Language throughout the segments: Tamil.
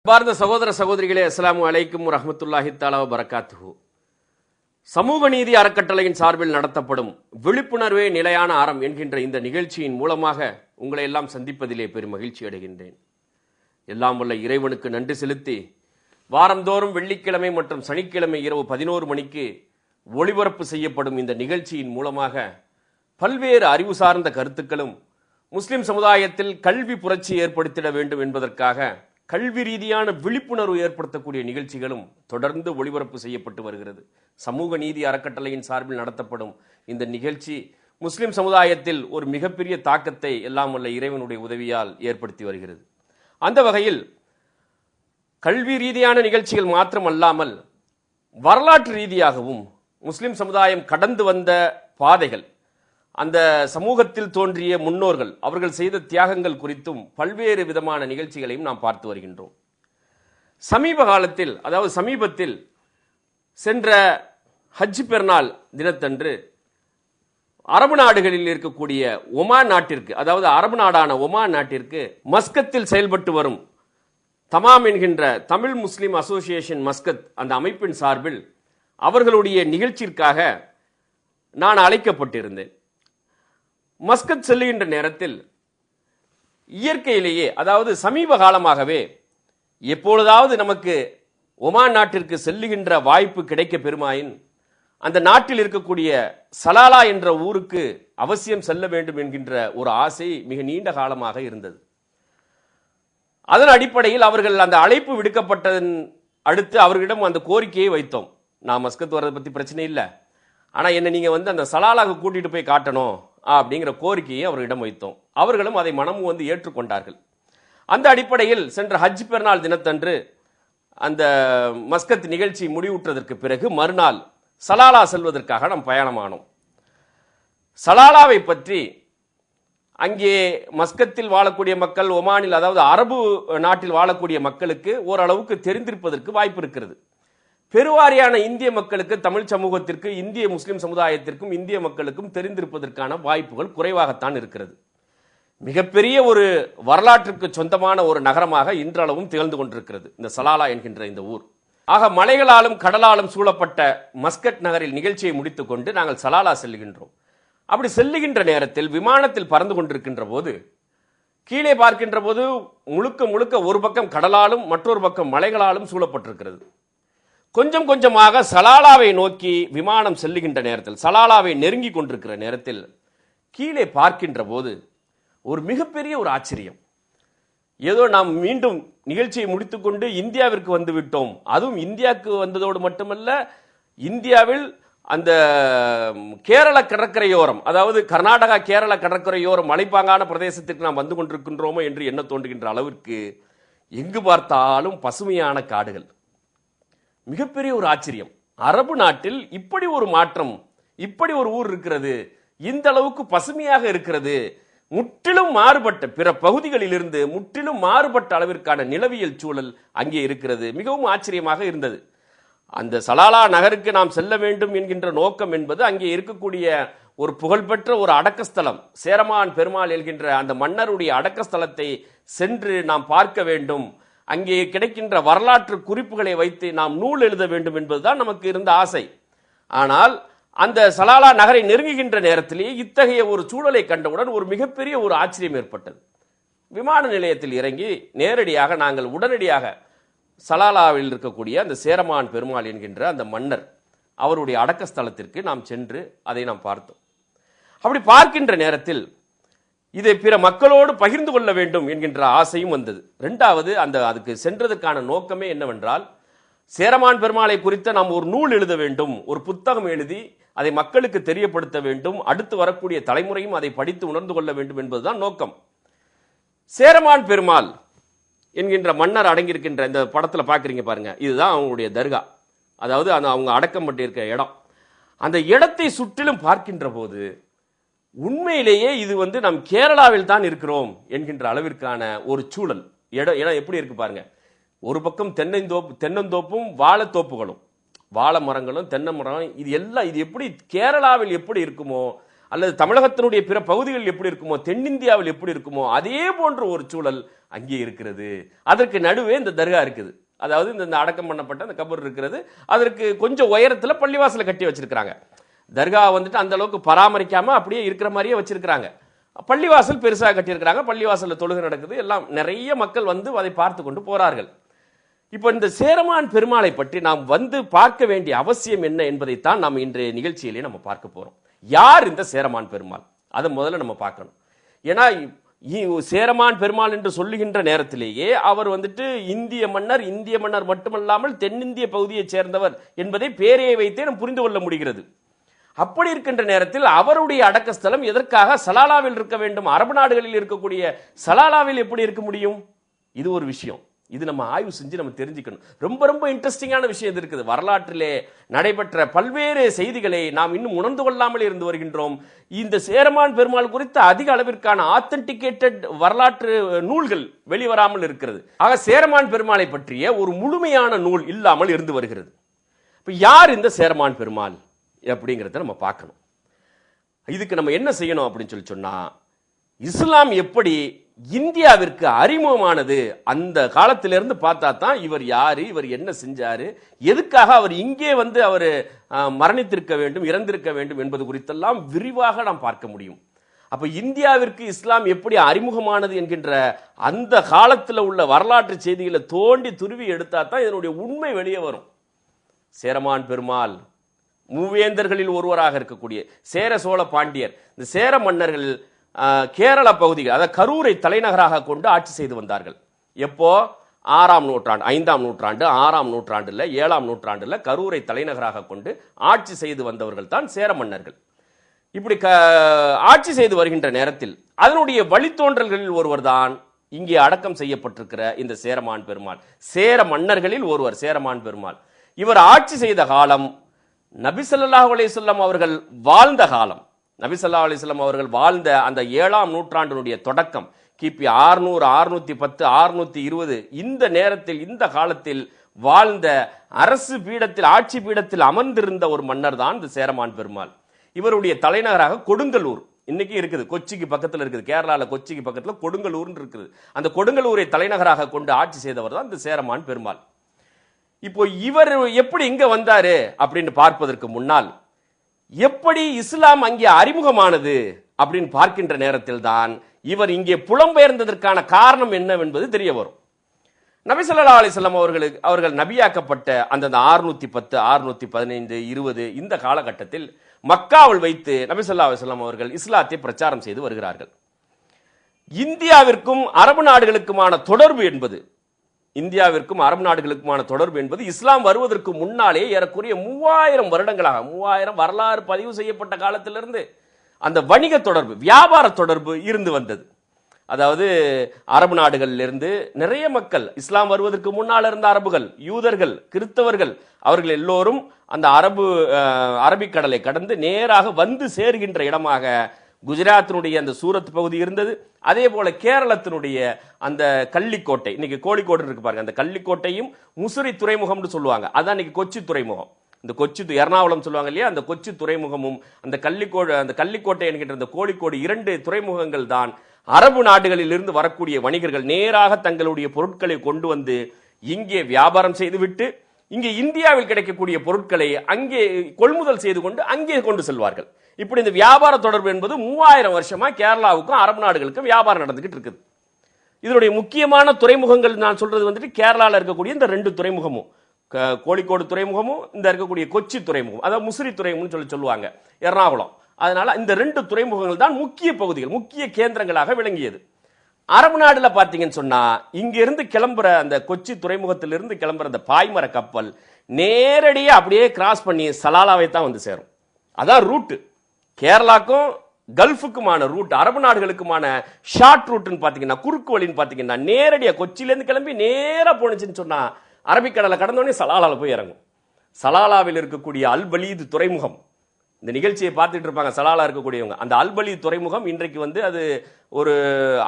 பார்ந்த சகோதர சகோதரிகளே, அஸ்ஸலாமு அலைக்கும் வரஹ்மத்துல்லாஹி தஆலா வபரகாத்துஹு. சமூக நீதி அறக்கட்டளையின் சார்பில் நடத்தப்படும் விழிப்புணர்வே நிலையான அறம் என்கின்ற இந்த நிகழ்ச்சியின் மூலமாக உங்களை எல்லாம் சந்திப்பதிலே பெரும் மகிழ்ச்சி அடைகின்றேன். எல்லாம் வல்ல இறைவனுக்கு நன்றி செலுத்தி வாரந்தோறும் வெள்ளிக்கிழமை மற்றும் சனிக்கிழமை இரவு 11 மணிக்கு ஒளிபரப்பு செய்யப்படும் இந்த நிகழ்ச்சியின் மூலமாக பல்வேறு அறிவு சார்ந்த கருத்துக்களும் முஸ்லிம் சமுதாயத்தில் கல்வி புரட்சி ஏற்படுத்திட வேண்டும் என்பதற்காக கல்வி ரீதியான விழிப்புணர்வு ஏற்படுத்தக்கூடிய நிகழ்ச்சிகளும் தொடர்ந்து ஒளிபரப்பு செய்யப்பட்டு வருகிறது. சமூக நீதி அறக்கட்டளையின் சார்பில் நடத்தப்படும் இந்த நிகழ்ச்சி முஸ்லிம் சமுதாயத்தில் ஒரு மிகப்பெரிய தாக்கத்தை எல்லாம் வல்ல இறைவனுடைய உதவியால் ஏற்படுத்தி வருகிறது. அந்த வகையில் கல்வி ரீதியான நிகழ்ச்சிகள் மாத்திரமல்லாமல் வரலாற்று ரீதியாகவும் முஸ்லிம் சமுதாயம் கடந்து வந்த பாதைகள், அந்த சமூகத்தில் தோன்றிய முன்னோர்கள், அவர்கள் செய்த தியாகங்கள் குறித்தும் பல்வேறு விதமான நிகழ்ச்சிகளையும் நாம் பார்த்து வருகின்றோம். சமீபத்தில் சென்ற ஹஜ் பெருநாள் தினத்தன்று அரபு நாடுகளில் இருக்கக்கூடிய ஒமான் நாட்டிற்கு, அதாவது அரபு நாடான ஒமான் நாட்டிற்கு மஸ்கத்தில் செயல்பட்டு வரும் தமாம் என்கின்ற தமிழ் முஸ்லிம் அசோசியேஷன் மஸ்கத், அந்த அமைப்பின் சார்பில் அவர்களுடைய நிகழ்ச்சிற்காக நான் அழைக்கப்பட்டிருந்தேன். மஸ்கத் செல்லுகின்ற நேரத்தில் இயற்கையிலேயே, அதாவது சமீப காலமாகவே எப்பொழுதாவது நமக்கு ஒமான் நாட்டிற்கு செல்லுகின்ற வாய்ப்பு கிடைக்க பெருமாயின் அந்த நாட்டில் இருக்கக்கூடிய சலாலா என்ற ஊருக்கு அவசியம் செல்ல வேண்டும் என்கின்ற ஒரு ஆசை மிக நீண்ட காலமாக இருந்தது. அதன் அடிப்படையில் அவர்கள் அந்த அழைப்பு விடுக்கப்பட்டதன் அடுத்து அவர்களிடம் அந்த கோரிக்கையை வைத்தோம். நான் மஸ்கத் வர்றதை பற்றி பிரச்சனை இல்லை, ஆனால் என்ன நீங்கள் அந்த சலாலாவுக்கு கூட்டிகிட்டு போய் காட்டணும் அப்படிங்கிற கோரிக்கையை அவர்களிடம் வைத்தோம். அவர்களும் அதை மனமும் ஏற்றுக்கொண்டார்கள். அந்த அடிப்படையில் சென்ற ஹஜ் பெருநாள் தினத்தன்று அந்த மஸ்கத் நிகழ்ச்சி முடிவுற்றதற்கு பிறகு மறுநாள் சலாலா செல்வதற்காக நாம் பயணமானோம். சலாலாவை பற்றி அங்கே மஸ்கத்தில் வாழக்கூடிய மக்கள், ஒமானில் அதாவது அரபு நாட்டில் வாழக்கூடிய மக்களுக்கு ஓரளவுக்கு தெரிந்திருப்பதற்கு வாய்ப்பு இருக்கிறது. பெருவாரியான இந்திய மக்களுக்கு, தமிழ் சமூகத்திற்கு, இந்திய முஸ்லிம் சமுதாயத்திற்கும் இந்திய மக்களுக்கும் தெரிந்திருப்பதற்கான வாய்ப்புகள் குறைவாகத்தான் இருக்கிறது. மிகப்பெரிய ஒரு வரலாற்றுக்கு சொந்தமான ஒரு நகரமாக இன்றளவும் திகழ்ந்து கொண்டிருக்கிறது இந்த சலாலா என்கின்ற இந்த ஊர். ஆக மலைகளாலும் கடலாலும் சூழப்பட்ட மஸ்கட் நகரில் நிகழ்ச்சியை முடித்துக் கொண்டு நாங்கள் சலாலா செல்லுகின்றோம். அப்படி செல்லுகின்ற நேரத்தில் விமானத்தில் பறந்து கொண்டிருக்கின்ற போது கீழே பார்க்கின்ற போது முழுக்க முழுக்க ஒரு பக்கம் கடலாலும் மற்றொரு பக்கம் மலைகளாலும் சூழப்பட்டிருக்கிறது. கொஞ்சம் கொஞ்சமாக சலாலாவை நோக்கி விமானம் செல்லுகின்ற நேரத்தில், சலாலாவை நெருங்கி கொண்டிருக்கிற நேரத்தில் கீழே பார்க்கின்ற போது ஒரு மிகப்பெரிய ஒரு ஆச்சரியம். ஏதோ நாம் மீண்டும் நிகழ்ச்சியை முடித்துக்கொண்டு இந்தியாவிற்கு வந்து விட்டோம். அதுவும் இந்தியாவுக்கு வந்ததோடு மட்டுமல்ல, இந்தியாவில் அந்த கேரள கடற்கரையோரம், அதாவது கர்நாடகா கேரள கடற்கரையோரம் மலைப்பாங்கான பிரதேசத்திற்கு நாம் வந்து கொண்டிருக்கின்றோமோ என்று எண்ண தோன்றுகின்ற அளவிற்கு எங்கு பார்த்தாலும் பசுமையான காடுகள். மிகப்பெரிய ஒரு ஆச்சரியம். அரபு நாட்டில் இப்படி ஒரு மாற்றம், இப்படி ஒரு ஊர் இருக்கிறது, இந்த அளவுக்கு பசுமையாக இருக்கிறது, முற்றிலும் மாறுபட்ட பிற பகுதிகளில் இருந்து முற்றிலும் மாறுபட்ட அளவிற்கான நிலவியல் சூழல் அங்கே இருக்கிறது. மிகவும் ஆச்சரியமாக இருந்தது. அந்த சலாலா நகருக்கு நாம் செல்ல வேண்டும் என்கின்ற நோக்கம் என்பது அங்கே இருக்கக்கூடிய ஒரு புகழ்பெற்ற ஒரு அடக்கஸ்தலம், சேரமான் பெருமாள் என்கின்ற அந்த மன்னருடைய அடக்கஸ்தலத்தை சென்று நாம் பார்க்க வேண்டும், அங்கே கிடைக்கின்ற வரலாற்று குறிப்புகளை வைத்து நாம் நூல் எழுத வேண்டும் என்பதுதான் நமக்கு இருந்த ஆசை. ஆனால் அந்த சலாலா நகரை நெருங்குகின்ற நேரத்திலேயே இத்தகைய ஒரு சூழலை கண்டவுடன் ஒரு மிகப்பெரிய ஒரு ஆச்சரியம் ஏற்பட்டது. விமான நிலையத்தில் இறங்கி நேரடியாக நாங்கள் உடனடியாக சலாலாவில் இருக்கக்கூடிய அந்த சேரமான் பெருமாள் என்கின்ற அந்த மன்னர் அவருடைய அடக்கஸ்தலத்திற்கு நாம் சென்று அதை நாம் பார்த்தோம். அப்படி பார்க்கின்ற நேரத்தில் இதை பிற மக்களோடு பகிர்ந்து கொள்ள வேண்டும் என்கின்ற ஆசையும் வந்தது. இரண்டாவது, அதுக்கு சென்றதற்கான நோக்கமே என்னவென்றால், சேரமான் பெருமாளை குறித்த நாம் ஒரு நூல் எழுத வேண்டும், ஒரு புத்தகம் எழுதி அதை மக்களுக்கு தெரியப்படுத்த வேண்டும், அடுத்து வரக்கூடிய தலைமுறையும் அதை படித்து உணர்ந்து கொள்ள வேண்டும் என்பதுதான் நோக்கம். சேரமான் பெருமாள் என்கின்ற மன்னர் அடங்கியிருக்கின்ற இந்த படத்தில் பார்க்குறீங்க பாருங்க, இதுதான் அவங்களுடைய தர்கா, அதாவது அவங்க அடக்கம் பண்ணியிருக்க இடம். அந்த இடத்தை சுற்றிலும் பார்க்கின்ற போது உண்மையிலேயே இது நம் கேரளாவில் தான் இருக்கிறோம் என்கின்ற அளவிற்கான ஒரு சூழல். இடம் எப்படி இருக்கு பாருங்க. ஒரு பக்கம் தென்னந்தோப்பும் வாழைத்தோப்புகளும், வாழை மரங்களும் தென்னை மரம், இது எப்படி கேரளாவில் எப்படி இருக்குமோ அல்லது தமிழகத்தினுடைய பிற பகுதிகள் எப்படி இருக்குமோ, தென்னிந்தியாவில் எப்படி இருக்குமோ அதே போன்ற ஒரு சூழல் அங்கே இருக்கிறது. அதற்கு நடுவே இந்த தர்கா இருக்குது. அதாவது இந்த அடக்கம் பண்ணப்பட்ட அந்த கபர் இருக்கிறது. அதற்கு கொஞ்சம் உயரத்துல பள்ளிவாசலை கட்டி வச்சிருக்காங்க. தர்கா வந்துட்டு அந்த அளவுக்கு பராமரிக்காம அப்படியே இருக்கிற மாதிரியே வச்சிருக்காங்க. பள்ளிவாசல் பெருசாக கட்டியிருக்கிறாங்க. பள்ளிவாசல்ல தொழுகை நடக்குது. எல்லாம் நிறைய மக்கள் வந்து அதை பார்த்து கொண்டு போறார்கள். இப்போ இந்த சேரமான் பெருமாளை பற்றி நாம் வந்து பார்க்க வேண்டிய அவசியம் என்ன என்பதைத்தான் நாம் இன்றைய நிகழ்ச்சியிலே நம்ம பார்க்க போறோம். யார் இந்த சேரமான் பெருமாள்? அதை முதல்ல நம்ம பார்க்கணும். ஏன்னா சேரமான் பெருமாள் என்று சொல்லுகின்ற நேரத்திலேயே அவர் வந்துட்டு இந்திய மன்னர் மட்டுமல்லாமல் தென்னிந்திய பகுதியைச் சேர்ந்தவர் என்பதை பேரையை வைத்தே நாம் புரிந்து கொள்ள முடிகிறது. அப்படி இருக்கின்ற நேரத்தில் அவருடைய அடக்கஸ்தலம் எதற்காக சலாலாவில் இருக்க வேண்டும்? அரபு நாடுகளில் இருக்கக்கூடிய சலாலாவில் எப்படி இருக்க முடியும்? இது ஒரு விஷயம். இது நம்ம ஆய்வு செஞ்சு நம்ம தெரிஞ்சுக்கணும். ரொம்ப ரொம்ப இன்ட்ரெஸ்டிங்கான விஷயம் இது இருக்குது. வரலாற்றிலே நடைபெற்ற பல்வேறு செய்திகளை நாம் இன்னும் உணர்ந்து கொள்ளாமல் இருந்து வருகின்றோம். இந்த சேரமான் பெருமாள் குறித்து அதிக அளவிற்கான ஆத்தென்டிகேட்டட் வரலாற்று நூல்கள் வெளிவராமல் இருக்கிறது. ஆக சேரமான் பெருமாளை பற்றிய ஒரு முழுமையான நூல் இல்லாமல் இருந்து வருகிறது. இப்ப யார் இந்த சேரமான் பெருமாள் அப்படிங்கிறத நம்ம பார்க்கணும். இதுக்கு நம்ம என்ன செய்யணும் அப்படின்னு சொன்னா, இஸ்லாம் எப்படி இந்தியாவிற்கு அறிமுகமானது அந்த காலத்திலிருந்து பார்த்தா தான் இவர் யாரு, இவர் என்ன செஞ்சாரு, எதுக்காக அவர் இங்கே வந்து அவர் மரணித்திருக்க வேண்டும், இறந்திருக்க வேண்டும் என்பது குறித்தெல்லாம் விரிவாக நாம் பார்க்க முடியும். அப்ப இந்தியாவிற்கு இஸ்லாம் எப்படி அறிமுகமானது என்கின்ற அந்த காலத்தில் உள்ள வரலாற்று செய்திகளை தோண்டி துருவி எடுத்தா தான் இதனுடைய உண்மை வெளியே வரும். சேரமான் பெருமாள் மூவேந்தர்களில் ஒருவராக இருக்கக்கூடிய சேர சோழ பாண்டியர், இந்த சேர மன்னர்கள் கேரள பகுதிகள், அதாவது கரூரை தலைநகராக கொண்டு ஆட்சி செய்து வந்தார்கள். எப்போ? 6ஆம் நூற்றாண்டு, 5ஆம் நூற்றாண்டு, 6ஆம் நூற்றாண்டுல, 7ஆம் நூற்றாண்டுல கரூரை தலைநகராக கொண்டு ஆட்சி செய்து வந்தவர்கள் தான் சேர மன்னர்கள். இப்படி ஆட்சி செய்து வருகின்ற நேரத்தில் அதனுடைய வழித்தோன்றல்களில் ஒருவர் தான் இங்கே அடக்கம் செய்யப்பட்டிருக்கிற இந்த சேரமான் பெருமாள். சேர மன்னர்களில் ஒருவர் சேரமான் பெருமாள். இவர் ஆட்சி செய்த காலம் நபி ஸல்லல்லாஹு அலைஹி வஸல்லம் அவர்கள் வாழ்ந்த காலம். நபி ஸல்லல்லாஹு அலைஹி வஸல்லம் அவர்கள் வாழ்ந்த அந்த 7ஆம் நூற்றாண்டினுடைய தொடக்கம், கிபி 600, 610, 620, இந்த நேரத்தில், இந்த காலத்தில் வாழ்ந்த அரசு பீடத்தில், ஆட்சி பீடத்தில் அமர்ந்திருந்த ஒரு மன்னர் தான் இந்த சேரமான் பெருமாள். இவருடைய தலைநகராக கொடுங்கலூர் இன்னைக்கு இருக்குது. கொச்சிக்கு பக்கத்தில் இருக்குது. கேரளால கொச்சிக்கு பக்கத்தில் கொடுங்கலூர் இருக்குது. அந்த கொடுங்கலூரை தலைநகராக கொண்டு ஆட்சி செய்தவர் தான் இந்த சேரமான் பெருமாள். இப்போ இவர் எப்படி இங்க வந்தாரு அப்படின்னு பார்ப்பதற்கு முன்னால், எப்படி இஸ்லாம் அங்கே அறிமுகமானது அப்படின்னு பார்க்கின்ற நேரத்தில் தான் இவர் இங்கே புலம்பெயர்ந்ததற்கான காரணம் என்னவென்பது தெரிய வரும். நபி ஸல்லல்லாஹு அலைஹி வஸல்லம் அவர்கள் நபியாக்கப்பட்ட அந்த 610, 615, 20 இந்த காலகட்டத்தில் மக்காவில் வைத்து நபி ஸல்லல்லாஹு அலைஹி வஸல்லம் அவர்கள் இஸ்லாத்தை பிரச்சாரம் செய்து வருகிறார்கள். இந்தியாவிற்கும் அரபு நாடுகளுக்குமான தொடர்பு என்பது, இந்தியாவிற்கும் அரபு நாடுகளுக்குமான தொடர்பு என்பது இஸ்லாம் வருவதற்கு முன்னாலே ஏறக்குறைய 3000 வருடங்களாக, 3000 வரலாறு பதிவு செய்யப்பட்ட காலத்திலிருந்து அந்த வணிக தொடர்பு, வியாபார தொடர்பு இருந்து வந்தது. அதாவது அரபு நாடுகளிலிருந்து நிறைய மக்கள், இஸ்லாம் வருவதற்கு முன்னால் இருந்த அரபுகள், யூதர்கள், கிறிஸ்தவர்கள், அவர்கள் எல்லோரும் அந்த அரபிக்கடலை கடந்து நேராக வந்து சேர்கின்ற இடமாக குஜராத்தினுடைய அந்த சூரத் பகுதி இருந்தது. அதே போல கேரளத்தினுடைய அந்த கள்ளிக்கோட்டை, இன்னைக்கு கோழிக்கோடு இருக்கு பாருங்க, அந்த கள்ளிக்கோட்டையும் முசிறி துறைமுகம்னு சொல்லுவாங்க. அதான் இன்னைக்கு கொச்சி துறைமுகம். இந்த கொச்சி எர்ணாகுளம் சொல்லுவாங்க இல்லையா, அந்த கொச்சி துறைமுகமும் அந்த கள்ளிக்கோட்டை என்கின்ற அந்த கோழிக்கோடு 2 துறைமுகங்கள் தான் அரபு நாடுகளில் இருந்து வரக்கூடிய வணிகர்கள் நேராக தங்களுடைய பொருட்களை கொண்டு வந்து இங்கே வியாபாரம் செய்துவிட்டு இங்கே இந்தியாவில் கிடைக்கக்கூடிய பொருட்களை அங்கே கொள்முதல் செய்து கொண்டு அங்கே கொண்டு செல்வார்கள். இப்படி இந்த வியாபார தொடர்பு என்பது 3000 வருஷமா கேரளாவுக்கும் அரபு நாடுகளுக்கும் வியாபாரம் நடந்துகிட்டு இருக்குது. இதனுடைய முக்கியமான துறைமுகங்கள் நான் சொல்றது வந்துட்டு கேரளாவில் இருக்கக்கூடிய இந்த 2 துறைமுகமும், கோழிக்கோடு துறைமுகமும் இந்த இருக்கக்கூடிய கொச்சி துறைமுகம், அதாவது முசிறி துறைமுகம் சொல்லுவாங்க, எர்ணாகுளம். அதனால இந்த 2 துறைமுகங்கள் தான் முக்கிய பகுதிகள், முக்கிய கேந்திரங்களாக விளங்கியது. அரபு நாடுல பாத்தீங்கன்னு சொன்னா இங்கிருந்து கிளம்புற அந்த கொச்சி துறைமுகத்திலிருந்து கிளம்புற அந்த பாய்மர கப்பல் நேரடியா அப்படியே கிராஸ் பண்ணி சலாலாவை தான் வந்து சேரும். அதான் ரூட். கேரளாக்கும் கல்ஃபுக்குமான ரூட், அரபு நாடுகளுக்குமான ஷார்ட் ரூட்னு பாத்தீங்கன்னா, குறுக்கு வழின்னு பாத்தீங்கன்னா நேரடியா கொச்சியிலேருந்து கிளம்பி நேரா போனுச்சுன்னு சொன்னா அரபிக்கடலை கடந்தோடனே சலாலால போய் இறங்கும். சலாலாவில் இருக்கக்கூடிய அல்பலீது துறைமுகம், இந்த நிகழ்ச்சியை பார்த்துட்டு இருப்பாங்க சலாலா இருக்கக்கூடியவங்க, அந்த அல்பலீது துறைமுகம் இன்றைக்கு வந்து அது ஒரு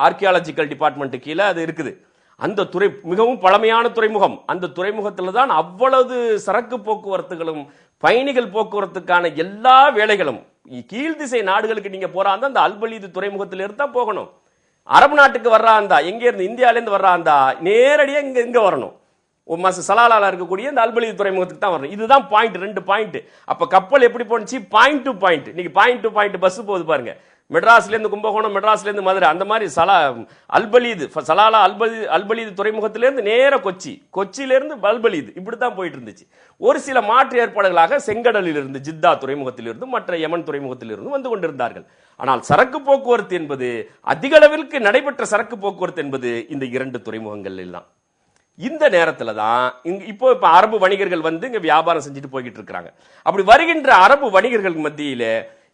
ஆர்கியாலஜிக்கல் டிபார்ட்மெண்ட் கீழே அது இருக்குது. அந்த துறை மிகவும் பழமையான துறைமுகம். அந்த துறைமுகத்தில் தான் அவ்வளவு சரக்கு போக்குவரத்துகளும் பயணிகள் போக்குவரத்துக்கான எல்லா வேலைகளும் கீழ்திசை நாடுகளுக்கு நீங்க போறாந்தா அந்த அல்பலீது துறைமுகத்திலிருந்து தான் போகணும். அரபு நாட்டுக்கு வர்றாந்தா, எங்க இருந்து இந்தியாவிலேருந்து வர்றாந்தா நேரடியா இங்க வரணும். சலாலால இருக்கக்கூடிய இந்த அல்பலீது துறைமுகத்துக்கு தான் வரணும். இதுதான் பாயிண்ட், 2 பாயிண்ட். அப்ப கப்பல் எப்படி போனுச்சு? Point to point. இன்னைக்கு பாயிண்ட் டு பாயிண்ட் பஸ் போகுது பாருங்க. மெட்ராஸ்ல இருந்து கும்பகோணம், மெட்ராஸ்ல இருந்து மதுரை, அந்த மாதிரி அல்பலீது துறைமுகத்திலிருந்து நேர கொச்சியிலிருந்து அல்பலீது இப்படித்தான் போயிட்டு இருந்துச்சு. ஒரு சில மாற்று ஏற்பாடுகளாக செங்கடலில் இருந்து, ஜித்தா துறைமுகத்திலிருந்து, மற்ற யமன் துறைமுகத்திலிருந்து வந்து கொண்டிருந்தார்கள். ஆனால் சரக்கு போக்குவரத்து என்பது அதிக அளவிற்கு நடைபெற்ற சரக்கு போக்குவரத்து என்பது இந்த 2 துறைமுகங்கள் எல்லாம். இந்த நேரத்தில் தான் இப்போ அரபு வணிகர்கள் வந்து இங்க வியாபாரம் செஞ்சுட்டு போய்கிட்டு இருக்கிறாங்க. அப்படி வருகின்ற அரபு வணிகர்கள் மத்தியில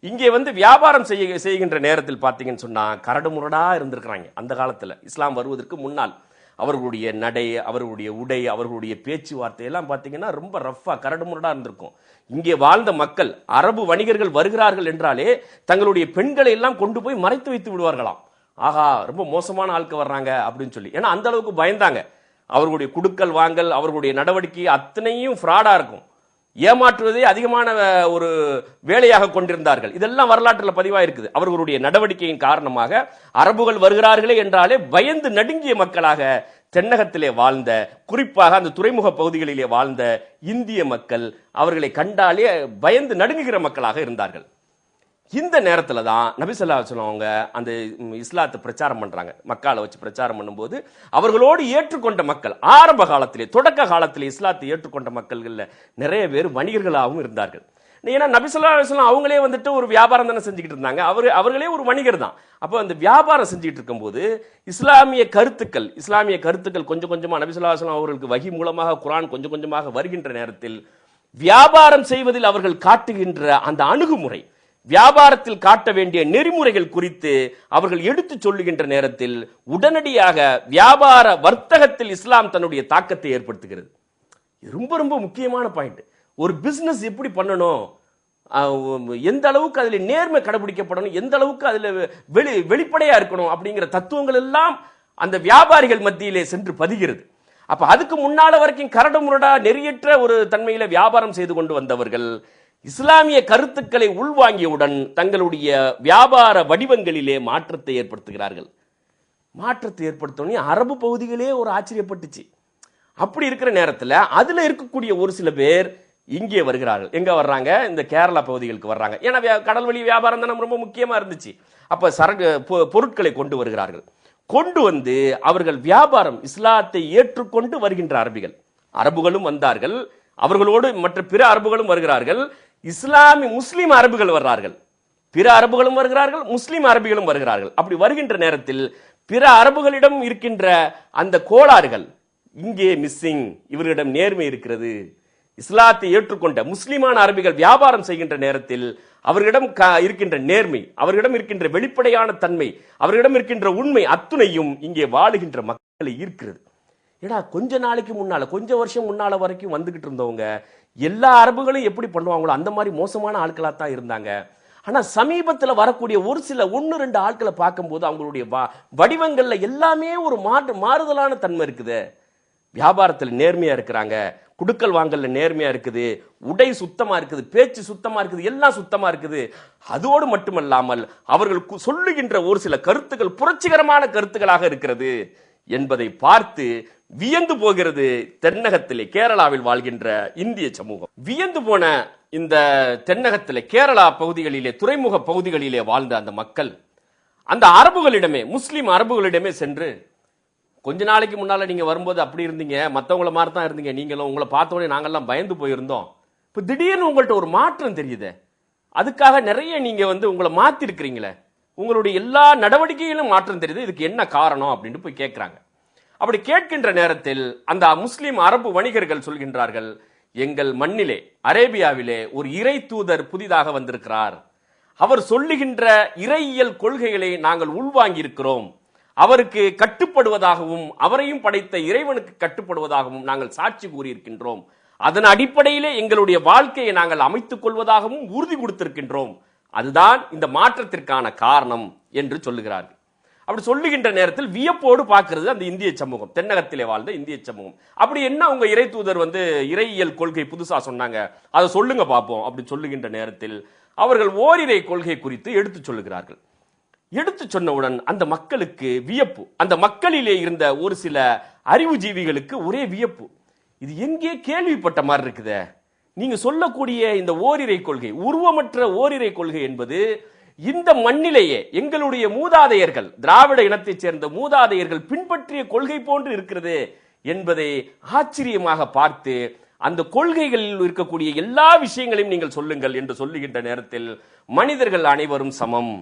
இங்கே வந்து வியாபாரம் செய்கின்ற நேரத்தில் பார்த்தீங்கன்னு சொன்னா கரடு முரடா இருந்திருக்கிறாங்க. அந்த காலத்தில் இஸ்லாம் வருவதற்கு முன்னால் அவர்களுடைய நடை, அவர்களுடைய உடை, அவர்களுடைய பேச்சுவார்த்தை எல்லாம் பார்த்தீங்கன்னா ரொம்ப ரஃபா கரடு முரடா இருந்திருக்கும். இங்கே வாழ்ந்த மக்கள், அரபு வணிகர்கள் வருகிறார்கள் என்றாலே தங்களுடைய பெண்களை எல்லாம் கொண்டு போய் மறைத்து வைத்து விடுவார்களாம். ஆகா, ரொம்ப மோசமான ஆட்கள் வர்றாங்க அப்படின்னு சொல்லி. ஏன்னா அந்த அளவுக்கு பயந்தாங்க. அவர்களுடைய குடுக்கல் வாங்கல், அவர்களுடைய நடவடிக்கை அத்தனையும் ஃப்ராடா இருக்கும். ஏமாற்றுவதே அதிகமான ஒரு வேலையாக கொண்டிருந்தார்கள். இதெல்லாம் வரலாற்றில் பதிவாயிருக்குது. அவர்களுடைய நடவடிக்கையின் காரணமாக அரபுகள் வருகிறார்களே என்றாலே பயந்து நடுங்கிய மக்களாக தென்னகத்திலே வாழ்ந்த, குறிப்பாக அந்த துறைமுக பகுதிகளிலே வாழ்ந்த இந்திய மக்கள் அவர்களை கண்டாலே பயந்து நடுங்குகிற மக்களாக இருந்தார்கள். இந்த நேரத்தில் தான் நபி ஸல்லல்லாஹு அலைஹி வஸல்லம் அவங்க அந்த இஸ்லாத்தை பிரச்சாரம் பண்றாங்க. மக்கால வச்சு பிரச்சாரம் பண்ணும்போது அவர்களோடு ஏற்றுக்கொண்ட மக்கள், ஆரம்ப காலத்திலே, தொடக்க காலத்திலே இஸ்லாத்தை ஏற்றுக்கொண்ட மக்கள்கள்ல நிறைய பேர் வணிகர்களாகவும் இருந்தார்கள். ஏன்னா நபி ஸல்லல்லாஹு அலைஹி வஸல்லம் அவங்களே வந்துட்டு ஒரு வியாபாரம் தானே செஞ்சுக்கிட்டு இருந்தாங்க. அவர்களே ஒரு வணிகர் தான். அப்போ அந்த வியாபாரம் செஞ்சுக்கிட்டு இருக்கும்போது இஸ்லாமிய கருத்துக்கள் கொஞ்சம் கொஞ்சமா நபி ஸல்லல்லாஹு அலைஹி வஸல்லம் அவர்களுக்கு வஹி மூலமாக குர்ஆன் கொஞ்சம் கொஞ்சமாக வருகின்ற நேரத்தில் வியாபாரம் செய்வதில் அவர்கள் காட்டுகின்ற அந்த அணுகுமுறை, வியாபாரத்தில் காட்ட வேண்டிய நெறிமுறைகள் குறித்து அவர்கள் எடுத்து சொல்லுகின்ற நேரத்தில் உடனடியாக வியாபார வர்த்தகத்தில் இஸ்லாம் தன்னுடைய தாக்கத்தை ஏற்படுத்துகிறது. ரொம்ப ரொம்ப முக்கியமான பாயிண்ட். ஒரு பிசினஸ் எப்படி பண்ணணும், எந்த அளவுக்கு அதில் நேர்மை கடைபிடிக்கப்படணும், எந்த அளவுக்கு அதில் வெளிப்படையா இருக்கணும் அப்படிங்கிற தத்துவங்கள் எல்லாம் அந்த வியாபாரிகள் மத்தியிலே சென்று பதிகிறது. அப்ப அதுக்கு முன்னால வரைக்கும் கரடு முரடா நெறியற்ற ஒரு தன்மையில வியாபாரம் செய்து கொண்டு வந்தவர்கள் இஸ்லாமிய கருத்துக்களை உள்வாங்கியவுடன் தங்களுடைய வியாபார வடிவங்களிலே மாற்றத்தை ஏற்படுத்துகிறார்கள். மாற்றத்தை ஏற்படுத்தோன்னே அரபு பகுதிகளே ஒரு ஆச்சரியப்பட்டுச்சு. அப்படி இருக்கிற நேரத்தில் அதுல இருக்கக்கூடிய ஒரு சில பேர் இங்கே வருகிறார்கள். எங்க வர்றாங்க? இந்த கேரளா பகுதிகளுக்கு வர்றாங்க. ஏன்னா கடல் வழி வியாபாரம் தான் ரொம்ப முக்கியமா இருந்துச்சு. அப்ப சரக்கு பொருட்களை கொண்டு வருகிறார்கள். கொண்டு வந்து அவர்கள் வியாபாரம், இஸ்லாத்தை ஏற்றுக்கொண்டு வருகின்ற அரபுகளும் வந்தார்கள். அவர்களோடு மற்ற பிற அரபுகளும் வருகிறார்கள். முஸ்லிம் அரபுகள் வர்றார்கள். பிற அரபுகளும் வருகிறார்கள், முஸ்லிம் அரபிகளும் வருகிறார்கள். அப்படி வருகின்ற நேரத்தில் பிற அரபுகளிடம் இருக்கின்ற அந்த கோளாறுகள் இங்கே மிஸ்ஸிங். இவர்களிடம் நேர்மை இருக்கிறது. இஸ்லாத்தை ஏற்றுக்கொண்ட முஸ்லிமான அரபிகள் வியாபாரம் செய்கின்ற நேரத்தில் அவர்களிடம் இருக்கின்ற நேர்மை, அவர்களிடம் இருக்கின்ற வெளிப்படையான தன்மை, அவர்களிடம் இருக்கின்ற உண்மை அத்துணையும் இங்கே வாழுகின்ற மக்களை ஈர்க்கிறது. ஏடா கொஞ்ச நாளைக்கு முன்னால, கொஞ்ச வருஷம் முன்னால வரைக்கும் வந்துகிட்டு இருந்தவங்க எல்லா அரபுகளும் எப்படி பண்ணுவாங்களோ அந்த மாதிரி மோசமான ஆட்களா தான் இருந்தாங்க. ஆனா சமீபத்தில் வரக்கூடிய ஒரு சில 1-2 ஆட்களை பார்க்கும்போது அவங்களுடைய வடிவங்கள்ல எல்லாமே ஒரு மாறுதலான தன்மை இருக்குது. வியாபாரத்தில் நேர்மையா இருக்கிறாங்க, குடுக்கல் வாங்கல்ல நேர்மையா இருக்குது, உடை சுத்தமா இருக்குது, பேச்சு சுத்தமா இருக்குது, எல்லாம் சுத்தமா இருக்குது. அதோடு மட்டுமல்லாமல் அவர்கள் சொல்லுகின்ற ஒரு சில கருத்துக்கள் புரட்சிகரமான கருத்துக்களாக இருக்கிறது என்பதை பார்த்து வியந்து போகிறது தென்னகத்திலே, கேரளாவில் வாழ்கின்ற இந்திய சமூகம். வியந்து போன இந்த தென்னகத்திலே, கேரளா பகுதிகளிலே, துறைமுக பகுதிகளிலே வாழ்ந்த அந்த மக்கள் அந்த அரபுகளிடமே, முஸ்லிம் அரபுகளிடமே சென்று, கொஞ்ச நாளைக்கு முன்னால நீங்க வரும்போது அப்படி இருந்தீங்க, மற்றவங்கள மாதிரி தான் இருந்தீங்க, நீங்களும் உங்களை பார்த்தோன்னே நாங்கெல்லாம் பயந்து போயிருந்தோம், இப்போ திடீர்னு உங்கள்கிட்ட ஒரு மாற்றம் தெரியுது, அதுக்காக நிறைய நீங்க உங்களை மாத்தி இருக்கிறீங்களே, உங்களுடைய எல்லா நடவடிக்கையிலும் மாற்றம் தெரியுது, இதுக்கு என்ன காரணம் அப்படின்னு போய் கேட்கிறாங்க. அப்படி கேட்கின்ற நேரத்தில் அந்த முஸ்லிம் அரபு வணிகர்கள் சொல்கின்றார்கள், எங்கள் மண்ணிலே, அரேபியாவிலே ஒரு இறை தூதர் புதிதாக வந்திருக்கிறார், அவர் சொல்லுகின்ற இறையியல் கொள்கைகளை நாங்கள் உள்வாங்கி இருக்கிறோம், அவருக்கு கட்டுப்படுவதாகவும் அவரையும் படைத்த இறைவனுக்கு கட்டுப்படுவதாகவும் நாங்கள் சாட்சி கூறியிருக்கின்றோம், அதன் அடிப்படையிலே எங்களுடைய வாழ்க்கையை நாங்கள் அமைத்துக் கொள்வதாகவும் உறுதி கொடுத்திருக்கின்றோம், அதுதான் இந்த மாற்றத்திற்கான காரணம் என்று சொல்லுகிறார்கள். அப்படி சொல்லுகின்ற நேரத்தில் வியப்போடு பார்க்கிறது அந்த இந்திய சமூகம், தென்னகத்திலே வாழ்ந்த இந்திய சமூகம். அப்படி என்ன உங்க இறை தூதர் இறையியல் கொள்கை புதுசா சொன்னாங்க, அதை சொல்லுங்க பார்ப்போம் அப்படின்னு சொல்லுகின்ற நேரத்தில் அவர்கள் ஓரிரை கொள்கை குறித்து எடுத்துச் சொல்லுகிறார்கள். எடுத்து சொன்னவுடன் அந்த மக்களுக்கு வியப்பு. அந்த மக்களிலே இருந்த ஒரு சில அறிவுஜீவிகளுக்கு ஒரே வியப்பு. இது எங்கே கேள்விப்பட்ட மாதிரி இருக்குதே, நீங்க சொல்லக்கூடிய இந்த ஓரிரை கொள்கை, உருவமற்ற ஓரிரை கொள்கை என்பது இந்த மண்ணிலேயே எங்களுடைய மூதாதையர்கள், திராவிட இனத்தைச் சேர்ந்த மூதாதையர்கள் பின்பற்றிய கொள்கை போன்று இருக்கிறது என்பதை ஆச்சரியமாக பார்த்து, அந்த கொள்கைகளில் இருக்கக்கூடிய எல்லா விஷயங்களையும் நீங்கள் சொல்லுங்கள் என்று சொல்லுகின்ற நேரத்தில் மனிதர்கள் அனைவரும் சமம்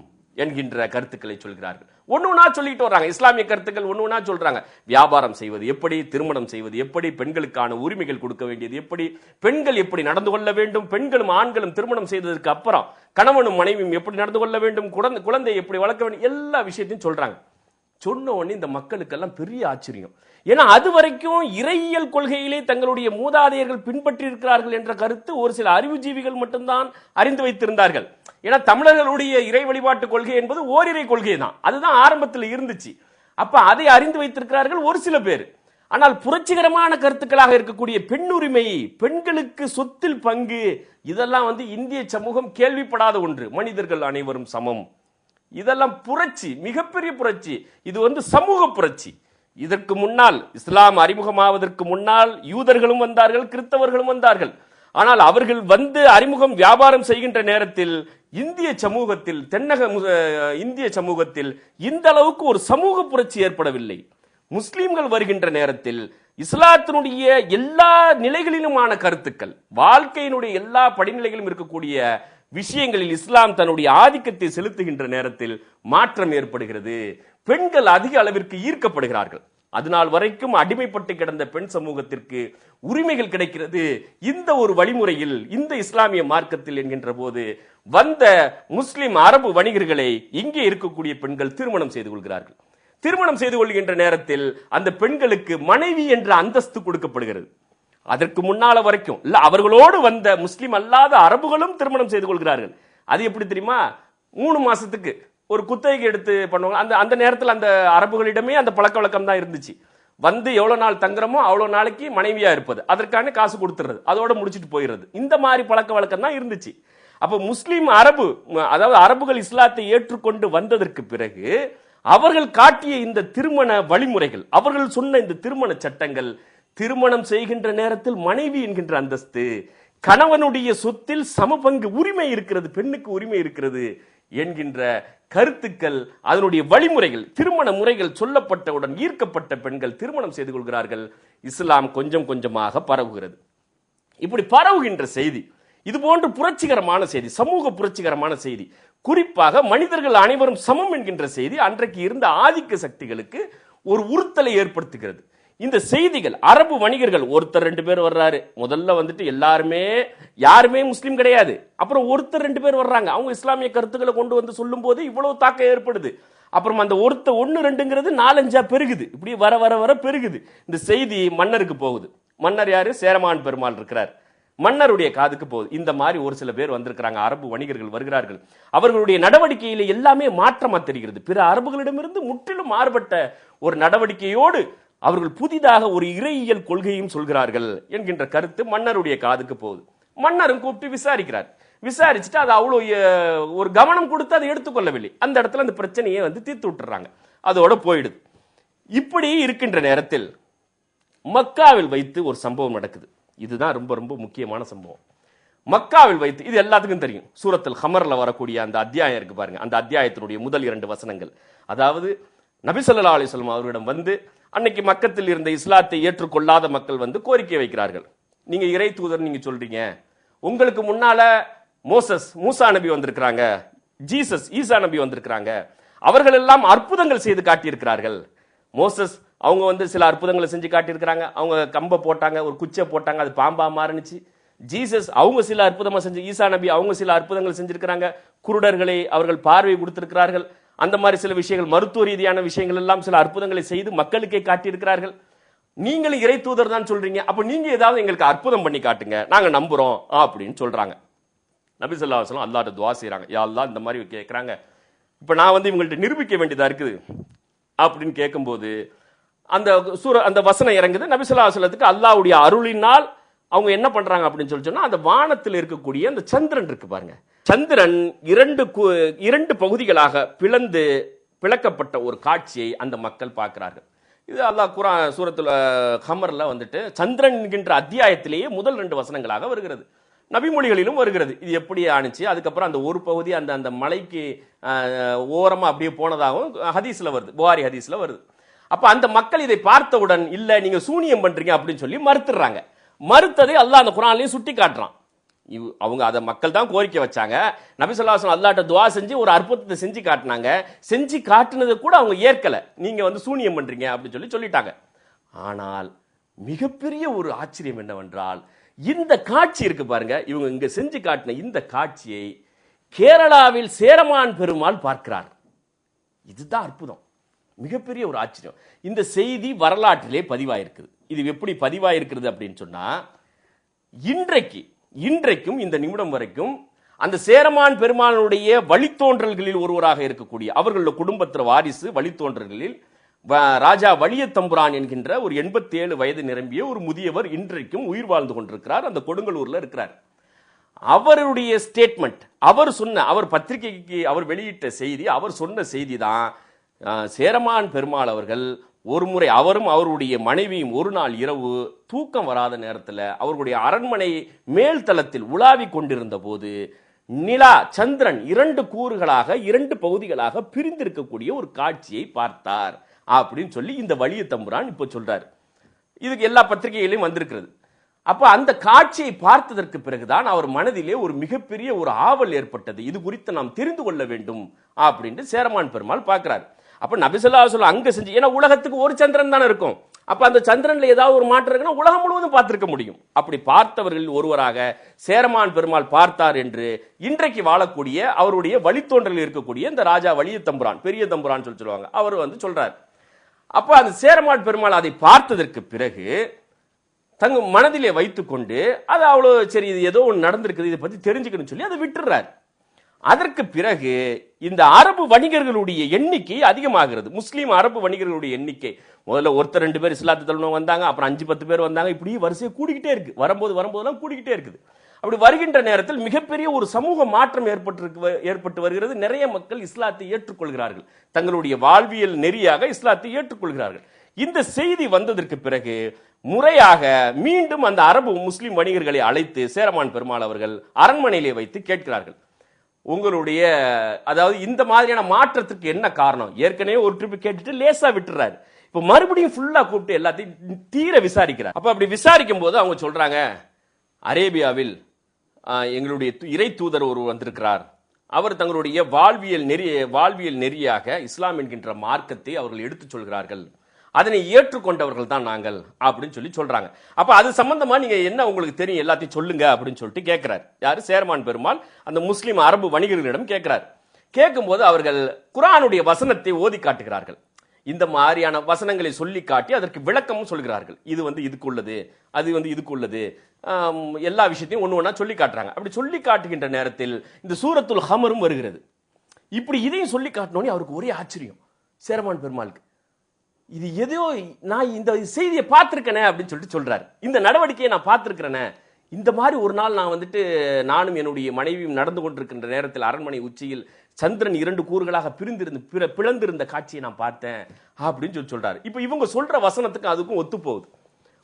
என்கின்ற கருத்துக்களை சொல்கிறார்கள். ஒண்ணுனா சொல்லிட்டு வர்றாங்க. இஸ்லாமிய கருத்துக்கள் ஒண்ணுனா சொல்றாங்க. வியாபாரம் செய்வது எப்படி, திருமணம் செய்வது எப்படி, பெண்களுக்கான உரிமைகள் கொடுக்க வேண்டியது எப்படி, பெண்கள் எப்படி நடந்து கொள்ள வேண்டும், பெண்களும் ஆண்களும் திருமணம் செய்ததற்கு அப்புறம் கணவனும் மனைவியும் எப்படி நடந்து கொள்ள வேண்டும், குழந்தை எப்படி வளர்க்க வேண்டும், எல்லா விஷயத்தையும் சொல்றாங்க. சொன்ன உடனே இந்த மக்களுக்கெல்லாம் பெரிய ஆச்சரியம். ஏன்னா அது வரைக்கும் இறையியல் கொள்கையிலே தங்களுடைய மூதாதையர்கள் பின்பற்றி இருக்கிறார்கள் என்ற கருத்து ஒரு சில அறிவுஜீவிகள் மட்டும்தான் அறிந்து வைத்திருந்தார்கள். ஏன்னா தமிழர்களுடைய இறை வழிபாட்டு கொள்கை என்பது ஓரிரை கொள்கை தான், அதுதான் ஆரம்பத்தில் இருந்துச்சு. அப்ப அதை அறிந்து வைத்திருக்கிறார்கள் ஒரு சில பேர். ஆனால் புரட்சிகரமான கருத்துக்களாக இருக்கக்கூடிய பெண்ணுரிமை, பெண்களுக்கு சொத்தில் பங்கு, இதெல்லாம் இந்திய சமூகம் கேள்விப்படாத ஒன்று. மனிதர்கள் அனைவரும் சமம், இதெல்லாம் புரட்சி, மிகப்பெரிய புரட்சி. இது சமூக புரட்சி. இதற்கு முன்னால் இஸ்லாம் அறிமுகமாவதற்கு முன்னால் யூதர்களும் வந்தார்கள், கிறிஸ்தவர்களும் வந்தார்கள். ஆனால் அவர்கள் அறிமுகம் வியாபாரம் செய்கின்ற நேரத்தில் இந்திய சமூகத்தில், தென்னக இந்திய சமூகத்தில் இந்த அளவுக்கு ஒரு சமூக புரட்சி ஏற்படவில்லை. முஸ்லிம்கள் வருகின்ற நேரத்தில் இஸ்லாத்தினுடைய எல்லா நிலைகளிலுமான கருத்துக்கள், வாழ்க்கையினுடைய எல்லா படிநிலைகளிலும் இருக்கக்கூடிய விஷயங்களில் இஸ்லாம் தன்னுடைய ஆதிக்கத்தை செலுத்துகின்ற நேரத்தில் மாற்றம் ஏற்படுகிறது. பெண்கள் அதிக அளவிற்கு ஈர்க்கப்படுகிறார்கள். அதனால் வரைக்கும் அடிமைப்பட்டு கிடந்த பெண் சமூகத்திற்கு உரிமைகள் கிடைக்கிறது இந்த ஒரு வழிமுறையில், இந்த இஸ்லாமிய மார்க்கத்தில் என்கின்ற போது வந்த முஸ்லிம் அரபு வணிகர்களை இங்கே இருக்கக்கூடிய பெண்கள் திருமணம் செய்து கொள்கிறார்கள். திருமணம் செய்து கொள்கின்ற நேரத்தில் அந்த பெண்களுக்கு மனைவி என்ற அந்தஸ்து கொடுக்கப்படுகிறது. அதற்கு முன்னால வரைக்கும் இல்ல, அவர்களோடு வந்த முஸ்லிம் அல்லாத அரபுகளும் திருமணம் செய்து கொள்கிறார்கள். அது எப்படி தெரியுமா, 3 மாசத்துக்கு ஒரு குத்தகைக்கு எடுத்து பண்ணுவாங்க. அந்த நேரத்தில் அந்த அரபுகளிடமே அந்த பழக்க வழக்கம் தான் இருந்துச்சு. எவ்வளவு நாள் தங்குறமோ அவ்வளவு நாளைக்கு மனைவியா இருப்பது, அதற்கான காசு கொடுத்துறது, அதோட முடிச்சுட்டு போயிடுறது. இந்த மாதிரி பழக்க வழக்கம் தான் இருந்துச்சு. அப்ப முஸ்லிம் அரபு, அதாவது அரபுகள் இஸ்லாத்தை ஏற்றுக்கொண்டு வந்ததற்கு பிறகு அவர்கள் காட்டிய இந்த திருமண வழிமுறைகள், அவர்கள் சொன்ன இந்த திருமண சட்டங்கள், திருமணம் செய்கின்ற நேரத்தில் மனைவி என்கின்ற அந்தஸ்து, கணவனுடைய சொத்தில் சமபங்கு உரிமை இருக்கிறது, பெண்ணுக்கு உரிமை இருக்கிறது என்கின்ற கருத்துக்கள், அதனுடைய வழிமுறைகள், திருமண முறைகள் சொல்லப்பட்டவுடன் ஈர்க்கப்பட்ட பெண்கள் திருமணம் செய்து கொள்கிறார்கள். இஸ்லாம் கொஞ்சம் கொஞ்சமாக பரவுகிறது. இப்படி பரவுகின்ற செய்தி, இது போன்ற புரட்சிகரமான செய்தி, சமூக புரட்சிகரமான செய்தி, குறிப்பாக மனிதர்கள் அனைவரும் சமம் என்கின்ற செய்தி அன்றைக்கு இருந்த ஆதிக்க சக்திகளுக்கு ஒரு உறுத்தலை ஏற்படுத்துகிறது. இந்த செய்திகள், அரபு வணிகர்கள் ஒருத்தர் 2 பேர் வர்றாரு. முதல்ல எல்லாருமே யாருமே முஸ்லீம் கிடையாது. அப்புறம் ஒருத்தர் 2 பேர் வர்றாங்க. அவங்க இஸ்லாமிய கருத்துக்களை கொண்டு சொல்லும் போது இவ்வளவு தாக்கம் ஏற்படுது. அப்புறம் அந்த 1 2ங்கிறது 4 5 பெருகுது. இப்படி வர வர வர பெருகுது. இந்த செய்தி மன்னருக்கு போகுது. மன்னர் யாரு? சேரமான் பெருமாள் இருக்கிறார். மன்னருடைய காதுக்கு போகுது. இந்த மாதிரி ஒரு சில பேர் வந்திருக்கிறாங்க, அரபு வணிகர்கள் வருகிறார்கள். அவர்களுடைய நடவடிக்கையில எல்லாமே மாற்றமா தெரிகிறது. பிற அரபுகளிடமிருந்து முற்றிலும் மாறுபட்ட ஒரு நடவடிக்கையோடு அவர்கள் புதிதாக ஒரு இறையியல் கொள்கையும் சொல்கிறார்கள் என்கின்ற கருத்து மன்னருடைய காதுக்கு போகுது. மன்னரும் கூப்பிட்டு விசாரிக்கிறார். விசாரிச்சுட்டு அது அவ்வளோ ஒரு கவனம் கொடுத்து அதை எடுத்துக்கொள்ளவில்லை. அந்த இடத்துல அந்த பிரச்சனையை தீர்த்து விட்டுறாங்க, அதோட போயிடுது. இப்படி இருக்கின்ற நேரத்தில் மக்காவில் வைத்து ஒரு சம்பவம் நடக்குது. இதுதான் ரொம்ப ரொம்ப முக்கியமான சம்பவம். மக்காவில் வைத்து, இது எல்லாத்துக்கும் தெரியும், சூரத்துல் கமர்ல வரக்கூடிய அந்த அத்தியாயம் இருக்கு பாருங்க, அந்த அத்தியாயத்தினுடைய முதல் 2 வசனங்கள். அதாவது நபி ஸல்லல்லாஹு அலைஹி வஸல்லம் அவர்களிடம் அன்னைக்கு மக்கத்தில் இருந்த இஸ்லாத்தை ஏற்றுக்கொள்ளாத மக்கள் கோரிக்கை வைக்கிறார்கள். நீங்க இறை தூதர் நீங்க சொல்றீங்க, உங்களுக்கு முன்னால மூசா நபி வந்திருக்கிறாங்க, ஜீசஸ் ஈசா நபி வந்திருக்கிறாங்க, அவர்கள் எல்லாம் அற்புதங்கள் செய்து காட்டியிருக்கிறார்கள். மோசஸ் அவங்க சில அற்புதங்களை செஞ்சு காட்டியிருக்கிறாங்க. அவங்க கம்பை போட்டாங்க, ஒரு குச்சை போட்டாங்க, அது பாம்பா மாறுனுச்சு. ஜீசஸ் அவங்க சில அற்புதமா செஞ்சு, ஈசா நபி அவங்க சில அற்புதங்கள் செஞ்சிருக்கிறாங்க, குருடர்களை அவர்கள் பார்வை கொடுத்திருக்கிறார்கள். அந்த மாதிரி சில விஷயங்கள், மருத்துவ ரீதியான விஷயங்கள் எல்லாம் சில அற்புதங்களை செய்து மக்களுக்கே காட்டியிருக்கிறார்கள். நீங்களும் இறை தூதர் தான் சொல்றீங்க, அப்ப நீங்க ஏதாவது எங்களுக்கு அற்புதம் பண்ணி காட்டுங்க, நாங்க நம்புறோம் அப்படின்னு சொல்றாங்க. நபி ஸல்லல்லாஹு அலைஹி வஸல்லம் அல்லாஹ்ட்ட துஆ செய்றாங்க, யா அல்லாஹ் இந்த மாதிரி கேட்கறாங்க, இப்ப நான் இவங்கள்ட்ட நிரூபிக்க வேண்டியதா இருக்குது அப்படின்னு கேட்கும்போது அந்த வசனம் இறங்குது. நபி ஸல்லல்லாஹு அலைஹி வஸல்லத்துக்கு அல்லாஹ்வுடைய அருளினால் அவங்க என்ன பண்றாங்க அப்படின்னு சொன்னா, அந்த வானத்தில் இருக்கக்கூடிய அந்த சந்திரன் இருக்கு பாருங்க, சந்திரன் இரண்டு பகுதிகளாக பிளக்கப்பட்ட ஒரு காட்சியை அந்த மக்கள் பார்க்கிறார்கள். இது அல்லாஹ் குர்ஆன் சூரத்துல் கமர்ல வந்துட்டு சந்திரன் என்கின்ற அத்தியாயத்திலேயே முதல் 2 வசனங்களாக வருகிறது. நபிமொழிகளிலும் வருகிறது. இது எப்படி ஆணுச்சு, அதுக்கப்புறம் அந்த ஒரு பகுதி அந்த அந்த மலைக்கு ஓரமா அப்படியே போனதாகவும் ஹதீஸ்ல வருது, புகாரி ஹதீஸ்ல வருது. அப்ப அந்த மக்கள் இதை பார்த்தவுடன் இல்ல நீங்க சூனியம் பண்றீங்க அப்படின்னு சொல்லி மறுத்துறாங்க. மறுத்ததை அல்லாஹ் அந்த குர்ஆன்லயே சுட்டி காட்டுறான். அவங்க அதை மக்கள் தான் கோரிக்கை வச்சாங்க. நபி ஸல்லல்லாஹு அலைஹி வஸல்லம் அல்லாஹ்ட்ட துஆ செஞ்சு ஒரு அற்புதத்தை செஞ்சு காட்டினாங்க. செஞ்சு காட்டினதை கூட அவங்க ஏற்கல. நீங்க வந்து சூனியம் பண்றீங்க அப்படின்னு சொல்லிட்டாங்க. ஆனால் மிகப்பெரிய ஒரு ஆச்சரியம் என்னவென்றால், இந்த காட்சி இருக்கு பாருங்க, இவங்க இங்க செஞ்சு காட்டின இந்த காட்சியை கேரளாவில் சேரமான் பெருமாள் பார்க்கிறார். இதுதான் அற்புதம், மிகப்பெரிய ஒரு ஆச்சரியம். இந்த செய்தி வரலாற்றிலே பதிவாயிருக்குது. இது எப்படி பதிவாயிருக்கிறது அப்படின்னு சொன்னா, இன்றைக்கும் இந்த நிமிடம் வரைக்கும் அந்த சேரமான் பெருமானுடைய வழித்தோன்றல்களில் ஒருவராக இருக்கக்கூடிய அவர்களுடைய குடும்பத்தின் வாரிசு வழித்தோன்றல்களில் ராஜா வலியத்தம்புரான் என்கின்ற ஒரு 87 வயது நிரம்பிய ஒரு முதியவர் இன்றைக்கும் உயிர் வாழ்ந்து கொண்டிருக்கிறார். அந்த கொடுங்கலூர்ல இருக்கிறார். அவருடைய ஸ்டேட்மெண்ட், அவர் பத்திரிகைக்கு அவர் வெளியிட்ட செய்தி, அவர் சொன்ன செய்தி தான், சேரமான் பெருமாள் அவர்கள் ஒரு முறை அவரும் அவருடைய மனைவியும் ஒரு நாள் இரவு தூக்கம் வராத நேரத்தில் அவர்களுடைய அரண்மனை மேல்தளத்தில் உலாவிக் கொண்டிருந்த போது நிலா சந்திரன் 2 கூறுகளாக 2 பகுதிகளாக பிரிந்திருக்கக்கூடிய ஒரு காட்சியை பார்த்தார் அப்படின்னு சொல்லி இந்த வலியத்தம்புரான் இப்ப சொல்றாரு. இதுக்கு எல்லா பத்திரிகைகளையும் வந்திருக்கிறது. அப்ப அந்த காட்சியை பார்த்ததற்கு பிறகுதான் அவர் மனதிலே ஒரு மிகப்பெரிய ஒரு ஆவல் ஏற்பட்டது. இது குறித்து நாம் தெரிந்து கொள்ள வேண்டும் அப்படின்னு சேரமான் பெருமாள் பார்க்கிறார். அப்ப நபி ஸல்லல்லாஹு அலைஹி வஸல்லம் அங்க செஞ்சு, ஏன்னா உலகத்துக்கு ஒரு சந்திரன் தானே இருக்கும். அப்ப அந்த சந்திரன்ல ஏதாவது ஒரு மாற்றம் இருக்குன்னா உலகம் முழுவதும் பார்த்திருக்க முடியும். அப்படி பார்த்தவர்கள் ஒருவராக சேரமான் பெருமாள் பார்த்தார் என்று இன்றைக்கு வாழக்கூடிய அவருடைய வழித்தோன்றலில் இருக்கக்கூடிய இந்த ராஜா வலியத்தம்புரான், பெரிய தம்புரான் சொல்லுவாங்க, அவர் வந்து சொல்றார். அப்ப அந்த சேரமான் பெருமாள் அதை பார்த்ததற்கு பிறகு தங்க மனதிலே வைத்துக்கொண்டு அது அவ்வளவு சரி, இது ஏதோ ஒன்று நடந்திருக்குது, இதை பத்தி தெரிஞ்சுக்கணும்னு சொல்லி அதை விட்டுறார். அதற்கு பிறகு இந்த அரபு வணிகர்களுடைய எண்ணிக்கை அதிகமாகிறது. முஸ்லீம் அரபு வணிகர்களுடைய எண்ணிக்கை முதல்ல ஒருத்தர் 2 பேர் இஸ்லாத்தை தழுவினவங்க வந்தாங்க, அப்புறம் 5-10 பேர் வந்தாங்க, இப்படி வரிசையை கூடிக்கிட்டே இருக்கு. வரும்போதெல்லாம் கூடிக்கிட்டே இருக்குது. அப்படி வருகின்ற நேரத்தில் மிகப்பெரிய ஒரு சமூக மாற்றம் ஏற்பட்டு வருகிறது. நிறைய மக்கள் இஸ்லாத்தை ஏற்றுக்கொள்கிறார்கள், தங்களுடைய வாழ்வியல் நெறியாக இஸ்லாத்தை ஏற்றுக்கொள்கிறார்கள். இந்த செய்தி வந்ததற்கு பிறகு முறையாக மீண்டும் அந்த அரபு முஸ்லிம் வணிகர்களை அழைத்து சேரமான் பெருமாள் அவர்கள் அரண்மனையிலே வைத்து கேட்கிறார்கள், உங்களுடைய அதாவது இந்த மாதிரியான மாற்றத்துக்கு என்ன காரணம்? ஏற்கனவே ஒரு ட்ரிப் கேட்டுட்டு லேசா விட்டுறாரு. இப்ப மறுபடியும் ஃபுல்லா கூப்பிட்டு எல்லாத்தையும் தீர விசாரிக்கிறார். அப்ப அப்படி விசாரிக்கும் போது அவங்க சொல்றாங்க, அரேபியாவில் எங்களுடைய இறை தூதர் ஒருவர் வந்திருக்கிறார். அவர் தங்களுடைய வாழ்வியல் நெறியாக இஸ்லாம் என்கின்ற மார்க்கத்தை அவர்கள் எடுத்துச் சொல்கிறார்கள். அதனை ஏற்றுக்கொண்டவர்கள் தான் நாங்கள் அப்படின்னு சொல்றாங்க. அப்ப அது சம்பந்தமா நீங்க என்ன உங்களுக்கு தெரியும் எல்லாத்தையும் சொல்லுங்க அப்படின்னு சொல்லிட்டு கேட்கிறார். யாரு? சேரமான் பெருமாள் அந்த முஸ்லிம் அரபு வணிகர்களிடம் கேட்கிறார். கேட்கும்போது அவர்கள் குர்ஆனுடைய வசனத்தை ஓதி காட்டுகிறார்கள். இந்த மாதிரியான வசனங்களை சொல்லி காட்டி அதற்கு விளக்கமும் சொல்கிறார்கள். இது வந்து இதுக்குள்ளது, அது வந்து இதுக்குள்ளது, எல்லா விஷயத்தையும் ஒன்று ஒன்றா சொல்லி காட்டுறாங்க. அப்படி சொல்லி காட்டுகின்ற நேரத்தில் இந்த சூரத்துல் கமரும் வருகிறது. இப்படி இதையும் சொல்லி காட்டினோன்னே அவருக்கு ஒரே ஆச்சரியம் சேரமான் பெருமாளுக்கு. இது எதையோ நான் இந்த செய்தியை பார்த்திருக்கேனே அப்படின்னு சொல்லிட்டு சொல்றாரு. இந்த நடவடிக்கையை நான் பார்த்திருக்கிறேனே, இந்த மாதிரி ஒரு நாள் நான் வந்துட்டு நானும் என்னுடைய மனைவியும் நடந்து கொண்டிருக்கின்ற நேரத்தில் அரண்மனை உச்சியில் சந்திரன் 2 கூறுகளாக பிளந்திருந்த காட்சியை நான் பார்த்தேன் அப்படின்னு சொல்றாரு. இப்ப இவங்க சொல்ற வசனத்துக்கு அதுக்கும்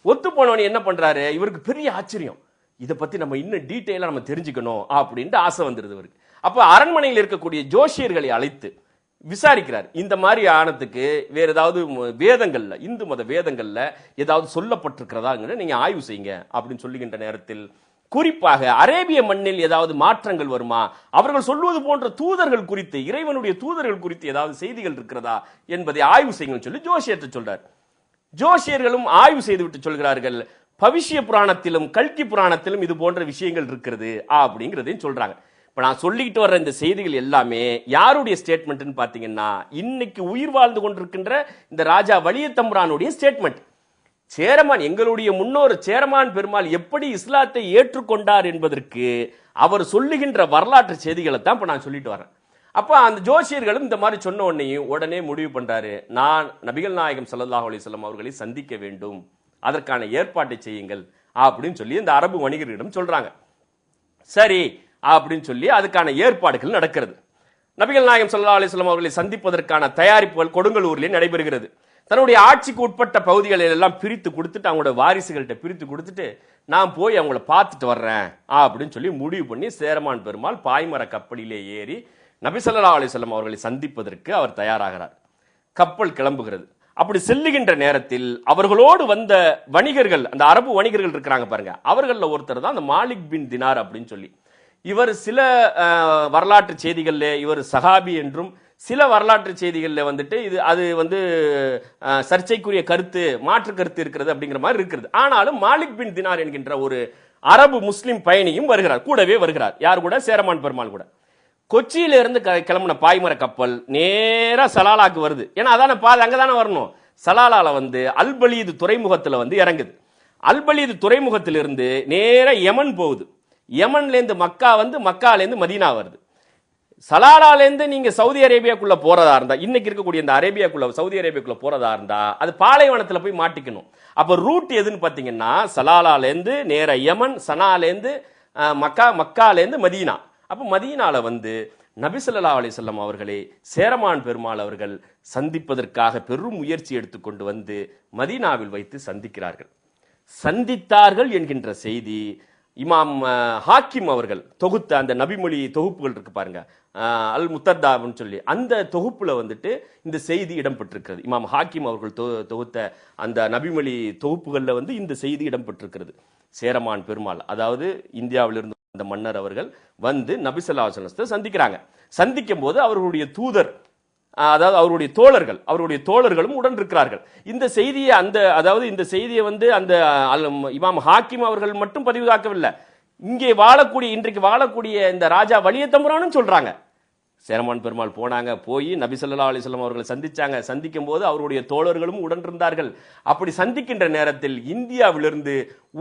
ஒத்து போனவனே என்ன பண்றாரு, இவருக்கு பெரிய ஆச்சரியம், இதை பத்தி நம்ம இன்னும் டீட்டெயிலா நம்ம தெரிஞ்சுக்கணும் அப்படின்ட்டு ஆசை வந்துருது இவருக்கு. அப்ப அரண்மனையில் இருக்கக்கூடிய ஜோஷியர்களை அழைத்து விசாரிக்கிறார். இந்த மாதிரி ஆனதுக்கு வேற ஏதாவது வேதங்கள்ல, இந்து மத வேதங்கள்ல ஏதாவது சொல்லப்பட்டிருக்கிறதா நீங்க ஆய்வு செய்யுங்க அப்படின்னு சொல்லுகின்ற நேரத்தில் குறிப்பாக அரேபிய மண்ணில் ஏதாவது மாற்றங்கள் வருமா, அவர்கள் சொல்வது போன்ற தூதர்கள் குறித்து, இறைவனுடைய தூதர்கள் குறித்து ஏதாவது செய்திகள் இருக்கிறதா என்பதை ஆய்வு செய்யுங்கன்னு சொல்லி ஜோஷியத்தை சொல்றார். ஜோஷியர்களும் ஆய்வு செய்துவிட்டு சொல்கிறார்கள், பவிஷ்ய புராணத்திலும் கல்கி புராணத்திலும் இது போன்ற விஷயங்கள் இருக்கிறது அப்படிங்கிறதையும் சொல்றாங்க. இப்ப நான் சொல்லிக்கிட்டு வர்ற இந்த செய்திகள் எல்லாமே யாருடைய ஸ்டேட்மெண்ட் பாத்தீங்கன்னா, இன்னைக்கு உயிர் வாழ்ந்து கொண்டிருக்கின்ற இந்த ராஜா வலியத்தம்புரானுடைய ஸ்டேட்மெண்ட். சேரமான், எங்களுடைய முன்னோர் சேரமான் பெருமாள் எப்படி இஸ்லாத்தை ஏற்றுக்கொண்டார் என்பதற்கு அவர் சொல்லுகின்ற வரலாற்று செய்திகளை தான் இப்ப நான் சொல்லிட்டு வரேன். அப்ப அந்த ஜோசியர்களும் இந்த மாதிரி சொன்ன உடனே முடிவு பண்றாரு, நான் நபிகள் நாயகம் ஸல்லல்லாஹு அலைஹி வஸல்லம் அவர்களை சந்திக்க வேண்டும், அதற்கான ஏற்பாட்டை செய்யுங்கள் அப்படின்னு சொல்லி இந்த அரபு வணிகர்களிடம் சொல்றாங்க. சரி அப்படின்னு சொல்லி அதுக்கான ஏற்பாடுகள் நடக்கிறது. நபிகள் நாயகம் ஸல்லல்லாஹு அலைஹி வஸல்லம் அவர்களை சந்திப்பதற்கான தயாரிப்புகள் கொடுங்கலூரிலே நடைபெறுகிறது. தன்னுடைய ஆட்சிக்கு உட்பட்ட பகுதிகளை எல்லாம் பிரித்து கொடுத்துட்டு அவங்களோட வாரிசுகள்கிட்ட பிரித்து கொடுத்துட்டு நான் போய் அவங்கள பார்த்துட்டு வர்றேன் அப்படின்னு சொல்லி முடிவு பண்ணி சேரமான் பெருமாள் பாய்மர கப்பலிலே ஏறி நபி ஸல்லல்லாஹு அலைஹி வஸல்லம் அவர்களை சந்திப்பதற்கு அவர் தயாராகிறார். கப்பல் கிளம்புகிறது. அப்படி செல்லுகின்ற நேரத்தில் அவர்களோடு வந்த வணிகர்கள், அந்த அரபு வணிகர்கள் இருக்கிறாங்க பாருங்க, அவர்கள ஒருத்தர் தான் அந்த மாலிக் பின் தினார் அப்படின்னு சொல்லி. இவர் சில வரலாற்று செய்திகள்ல இவர் சஹாபி என்றும், சில வரலாற்று செய்திகள்ல வந்துட்டு இது அது வந்து சர்ச்சைக்குரிய கருத்து, மாற்று கருத்து இருக்கிறது அப்படிங்கிற மாதிரி இருக்கிறது. ஆனாலும் மாலிக் பின் தினார் என்கின்ற ஒரு அரபு முஸ்லிம் பயணியும் வருகிறார், கூடவே வருகிறார். யார் கூட? சேரமான் பெருமாள் கூட. கொச்சியில இருந்து கிளம்பின பாய்மர கப்பல் நேரா சலாலாக்கு வருது. ஏன்னா அதான பாதை, அங்கதானே வரணும். சலாலால வந்து அல்பலீது துறைமுகத்துல வந்து இறங்குது. அல்பலீது துறைமுகத்திலிருந்து நேரா யமன் போகுது. யமன்ல இருந்து மக்கா வந்து, மக்கால இருந்து மதீனா வருது. சலாலால இருந்து நீங்க சவுதி அரேபியாக்குள்ள போறதா இருந்தா, இன்னைக்கு இருக்கக்கூடிய இந்த அரேபியாக்குள்ள சவுதி அரேபியாக்குள்ள போறதா இருந்தா அது பாலைவனத்துல போய் மாட்டிக்கணும். அப்ப ரூட் எதுன்னு பாத்தீங்கன்னா சலாலால இருந்து நேரா யமன், சனால இருந்து மக்கா, மக்கால இருந்து மதீனா. அப்ப மதீனால வந்து நபி ஸல்லல்லாஹு அலைஹி வஸல்லம் அவர்களை சேரமான் பெருமாள் அவர்கள் சந்திப்பதற்காக பெரும் முயற்சி எடுத்துக்கொண்டு வந்து மதீனாவில் வைத்து சந்திக்கிறார்கள். சந்தித்தார்கள் என்கின்ற செய்தி இமாம் ஹாக்கிம் அவர்கள் தொகுத்த அந்த நபிமொழி தொகுப்புகள் இருக்கு பாருங்க, அல் முத்தர்தான்னு சொல்லி, அந்த தொகுப்புல வந்துட்டு இந்த செய்தி இடம்பெற்றிருக்கிறது. இமாம் ஹாக்கிம் அவர்கள் தொகுத்த அந்த நபிமொழி தொகுப்புகள்ல வந்து இந்த செய்தி இடம்பெற்றிருக்கிறது. சேரமான் பெருமாள், அதாவது இந்தியாவிலிருந்து அந்த மன்னர் அவர்கள் வந்து நபி ஸல்லல்லாஹு அலைஹி வஸல்லம் சந்திக்கிறாங்க. சந்திக்கும் போது அவர்களுடைய தூதர், அதாவது அவருடைய தோழர்களும் உடன் இருக்கிறார்கள். இந்த செய்தியை அதாவது இந்த செய்தியை வந்து அந்த இமாம் ஹாக்கிம் அவர்கள் மட்டும் பதிவுகாக்கவில்லை, இங்கே இன்றைக்கு வாழக்கூடிய இந்த ராஜா வலிய தம்புரானும் சொல்றாங்க. சேரமான் பெருமாள் போனாங்க, போய் நபி ஸல்லல்லாஹு அலைஹி வஸல்லம் அவர்களை சந்திச்சாங்க. சந்திக்கும் போது அவருடைய தோழர்களும் உடன் இருந்தார்கள். அப்படி சந்திக்கின்ற நேரத்தில் இந்தியாவிலிருந்து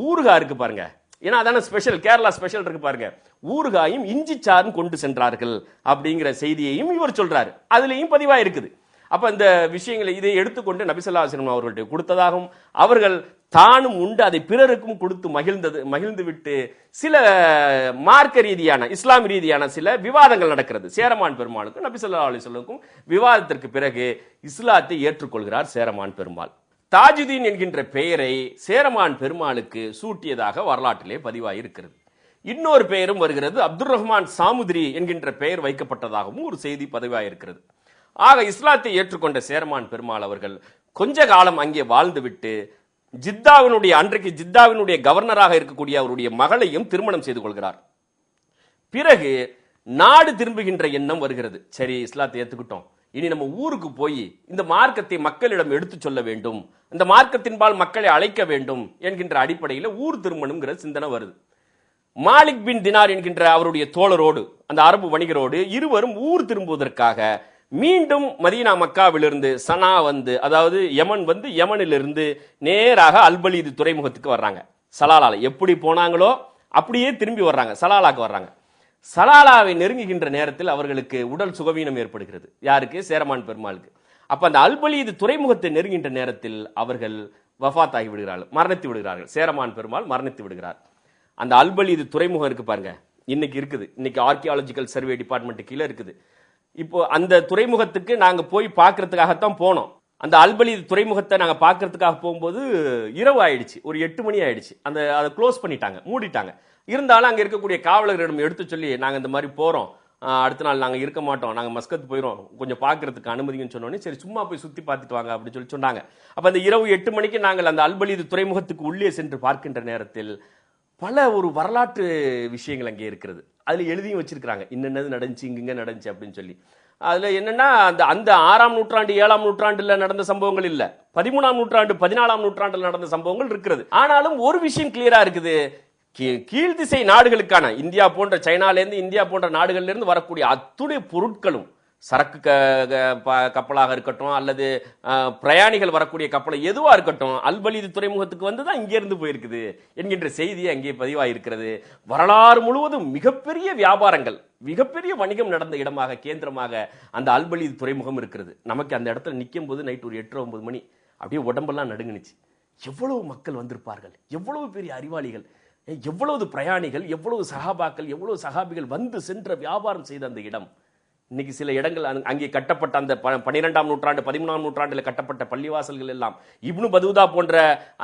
ஊறுகாய் இருக்கு பாருங்க, ஏன்னா அதான ஸ்பெஷல், கேரளா ஸ்பெஷல் இருக்கு பாருங்க, ஊறுகாயும் இஞ்சி சாறும் கொண்டு சென்றார்கள் அப்படிங்கிற செய்தியையும் இவர் சொல்றாரு. அதுலயும் பதிவா இருக்குது. அப்ப இந்த விஷயங்களை இதை எடுத்துக்கொண்டு நபி ஸல்லல்லாஹு அலைஹி வஸல்லம் அவர்கள்ட்ட கொடுத்ததாகவும், அவர்கள் தானும் உண்டு அதை பிறருக்கும் கொடுத்து மகிழ்ந்து விட்டு சில மார்க்க ரீதியான, இஸ்லாம் ரீதியான சில விவாதங்கள் நடக்கிறது. சேரமான் பெருமாளுக்கும் நபி ஸல்லல்லாஹு அலைஹி வஸல்லம் விவாதத்திற்கு பிறகு இஸ்லாத்தை ஏற்றுக்கொள்கிறார் சேரமான் பெருமாள். தாஜுதீன் என்கின்ற பெயரை சேரமான் பெருமாளுக்கு சூட்டியதாக வரலாற்றிலே பதிவாயிருக்கிறது. இன்னொரு பெயரும் வருகிறது, அப்துல் ரஹ்மான் சாமுதிரி என்கின்ற பெயர் வைக்கப்பட்டதாகவும் ஒரு செய்தி பதிவாயிருக்கிறது. ஆக இஸ்லாத்தை ஏற்றுக்கொண்ட சேரமான் பெருமாள் அவர்கள் கொஞ்ச காலம் அங்கே வாழ்ந்துவிட்டு அன்றைக்கு ஜித்தாவினுடைய கவர்னராக இருக்கக்கூடிய அவருடைய மகளையும் திருமணம் செய்து கொள்கிறார். பிறகு நாடு திரும்புகின்ற எண்ணம் வருகிறது. சரி, இஸ்லாத்தை ஏற்றுக்கிட்டோம், இனி நம்ம ஊருக்கு போய் இந்த மார்க்கத்தை மக்களிடம் எடுத்து சொல்ல வேண்டும், இந்த மார்க்கத்தின்பால் மக்களை அழைக்க வேண்டும் என்கின்ற அடிப்படையில் ஊர் திருமணம்ங்கிற சிந்தனை வருது. மாலிக் பின் தினார் என்கின்ற அவருடைய தோழரோடு, அந்த அரபு வணிகரோடு இருவரும் ஊர் திரும்புவதற்காக மீண்டும் மதீனா மக்காவிலிருந்து சனா வந்து, அதாவது யமன் வந்து, யமனிலிருந்து நேராக அல்பலீது துறைமுகத்துக்கு வர்றாங்க. சலாலால எப்படி போனாங்களோ அப்படியே திரும்பி வர்றாங்க, சலாலாக்கு வர்றாங்க. சலாலாவை நெருங்குகின்ற நேரத்தில் அவர்களுக்கு உடல் சுகவீனம் ஏற்படுகிறது. யாருக்கு? சேரமான் பெருமாளுக்கு. அப்ப அந்த அல்பலீது துறைமுகத்தை நெருங்கின்ற நேரத்தில் அவர்கள் வஃபாத் ஆகி விடுகிறார்கள், மரணித்து விடுகிறார்கள். சேரமான் பெருமாள் மரணித்து விடுகிறார். அந்த அல்பலீது துறைமுகம் இருக்கு பாருங்க, இன்னைக்கு இருக்குது, இன்னைக்கு ஆர்கியாலஜிக்கல் சர்வே டிபார்ட்மெண்ட் கீழே இருக்குது. இப்போ அந்த துறைமுகத்துக்கு நாங்க போய் பார்க்கறதுக்காகத்தான் போனோம். அந்த அல்பலீது துறைமுகத்தை நாங்க பார்க்கறதுக்காக போகும்போது இரவு ஆயிடுச்சு, ஒரு 8 மணி ஆயிடுச்சு. அதை க்ளோஸ் பண்ணிட்டாங்க, மூடிட்டாங்க. இருந்தாலும் அங்க இருக்கக்கூடிய காவலர்களிடம் எடுத்து சொல்லி, நாங்க இந்த மாதிரி போறோம், அடுத்த நாள் நாங்க இருக்க மாட்டோம், நாங்க மஸ்கத் போயிடும், கொஞ்சம் பார்க்கறதுக்கு அனுமதின்னு சொன்னோன்னே சரி சும்மா போய் சுத்தி பார்த்துட்டு வாங்க அப்படின்னு சொல்லி சொன்னாங்க. அப்ப அந்த இரவு 8 மணிக்கு நாங்கள் அந்த அல்பலீது துறைமுகத்துக்கு உள்ளே சென்று பார்க்கின்ற நேரத்தில் பல ஒரு வரலாற்று விஷயங்கள் அங்கே இருக்கிறது. அதுல எழுதியும் வச்சிருக்காங்க, இன்னென்னது நடந்துச்சு, இங்க நடந்துச்சு அப்படின்னு சொல்லி. அதுல என்னன்னா அந்த 6ஆம் நூற்றாண்டு 7ஆம் நூற்றாண்டுல நடந்த சம்பவங்கள் இல்ல, 13ஆம் நூற்றாண்டு 14ஆம் நூற்றாண்டுல நடந்த சம்பவங்கள் இருக்கிறது. ஆனாலும் ஒரு விஷயம் கிளியரா இருக்குது, கீழ்திசை நாடுகளுக்கான இந்தியா போன்ற, சைனால இருந்து இந்தியா போன்ற நாடுகள்ல இருந்து வரக்கூடிய அத்துணை பொருட்களும், சரக்கு கப்பலாக இருக்கட்டும் அல்லது பிரயாணிகள் வரக்கூடிய கப்பல் எதுவா இருக்கட்டும், அல்பலீது துறைமுகத்துக்கு வந்துதான் இங்கே இருந்து போயிருக்குது என்கின்ற செய்தி அங்கே பதிவாயிருக்கிறது. வரலாறு முழுவதும் மிகப்பெரிய வியாபாரங்கள், மிகப்பெரிய வணிகம் நடந்த இடமாக, கேந்திரமாக அந்த அல்பலீது துறைமுகம் இருக்கிறது. நமக்கு அந்த இடத்துல நிற்கும் போது நைட் ஒரு 8-9 மணி அப்படியே உடம்பெல்லாம் நடுங்குனுச்சு. எவ்வளவு மக்கள் வந்திருப்பார்கள், எவ்வளவு பெரிய அறிவாளிகள், எவ்வளவு பிரயாணிகள், எவ்வளவு சஹாபாக்கள், எவ்வளவு சஹாபிகள் வந்து சென்ற வியாபாரம் செய்த அந்த இடம். இன்னைக்கு சில இடங்கள் அங்கே கட்டப்பட்ட அந்த 12ஆம் நூற்றாண்டு 13ஆம் நூற்றாண்டில் கட்டப்பட்ட பள்ளிவாசல்கள் எல்லாம் இப்னு பதூதா போன்ற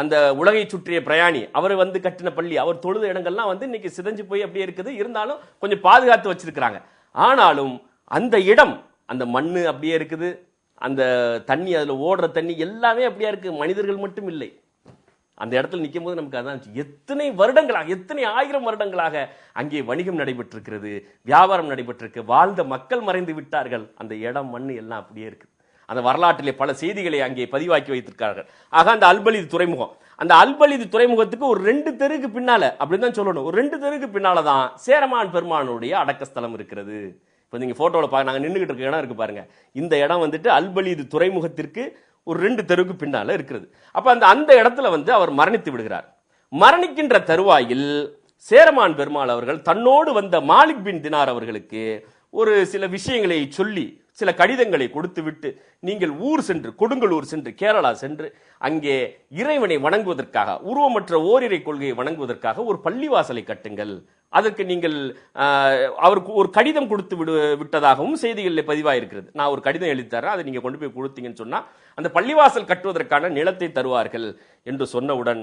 அந்த உலகை சுற்றிய பிரயாணி அவர் வந்து கட்டின பள்ளி, அவர் தொழுத இடங்கள்லாம் வந்து இன்னைக்கு சிதைஞ்சு போய் அப்படியே இருக்குது. இருந்தாலும் கொஞ்சம் பாதுகாத்து வச்சிருக்கிறாங்க. ஆனாலும் அந்த இடம், அந்த மண்ணு அப்படியே இருக்குது, அந்த தண்ணி, அதுல ஓடுற தண்ணி எல்லாமே அப்படியே இருக்கு. மனிதர்கள் மட்டும் இல்லை. அந்த இடத்துல நிற்கும் போது நமக்கு அதான் எத்தனை வருடங்களாக, எத்தனை ஆயிரம் வருடங்களாக அங்கே வணிகம் நடைபெற்றிருக்கிறது, வியாபாரம் நடைபெற்றிருக்கு, வாழ்ந்த மக்கள் மறைந்து விட்டார்கள். அந்த இடம், மண் எல்லாம் அப்படியே இருக்கு. அந்த வரலாற்றிலே பல செய்திகளை அங்கே பதிவாக்கி வைத்திருக்கிறார்கள். ஆக அந்த அல்பலீது துறைமுகம், அந்த அல்பலீது துறைமுகத்துக்கு ஒரு 2 தெருக்கு பின்னால, அப்படிதான் சொல்லணும், ஒரு 2 தெருக்கு பின்னாலதான் சேரமான் பெருமானுடைய அடக்கஸ்தலம் இருக்கிறது. இப்போ நீங்க போட்டோல பாருங்க, நாங்க நின்றுகிட்டு இருக்க இடம் இருக்கு பாருங்க. இந்த இடம் வந்துட்டு அல்பலீது துறைமுகத்திற்கு ஒரு 2 தெருக்கு பின்னால இருக்கிறது. அப்ப அந்த இடத்துல வந்து அவர் மரணித்து விடுகிறார். மரணிக்கின்ற தருவாயில் சேரமான் பெருமாள் அவர்கள் தன்னோடு வந்த மாலிக் பின் தினார் அவர்களுக்கு ஒரு சில விஷயங்களை சொல்லி, சில கடிதங்களை கொடுத்து விட்டு, நீங்கள் ஊர் சென்று, கொடுங்கலூர் சென்று, கேரளா சென்று அங்கே இறைவனை வணங்குவதற்காக, உருவமற்ற ஓரிரை கொள்கையை வணங்குவதற்காக ஒரு பள்ளிவாசலை கட்டுங்கள், அதற்கு நீங்கள் அவருக்கு ஒரு கடிதம் கொடுத்து விட்டதாகவும் செய்திகளில் பதிவாயிருக்கிறது. நான் ஒரு கடிதம் எழுதித்தரேன், அதை நீங்க கொண்டு போய் கொடுத்தீங்கன்னு சொன்னா அந்த பள்ளிவாசல் கட்டுவதற்கான நிலத்தை தருவார்கள் என்று சொன்னவுடன்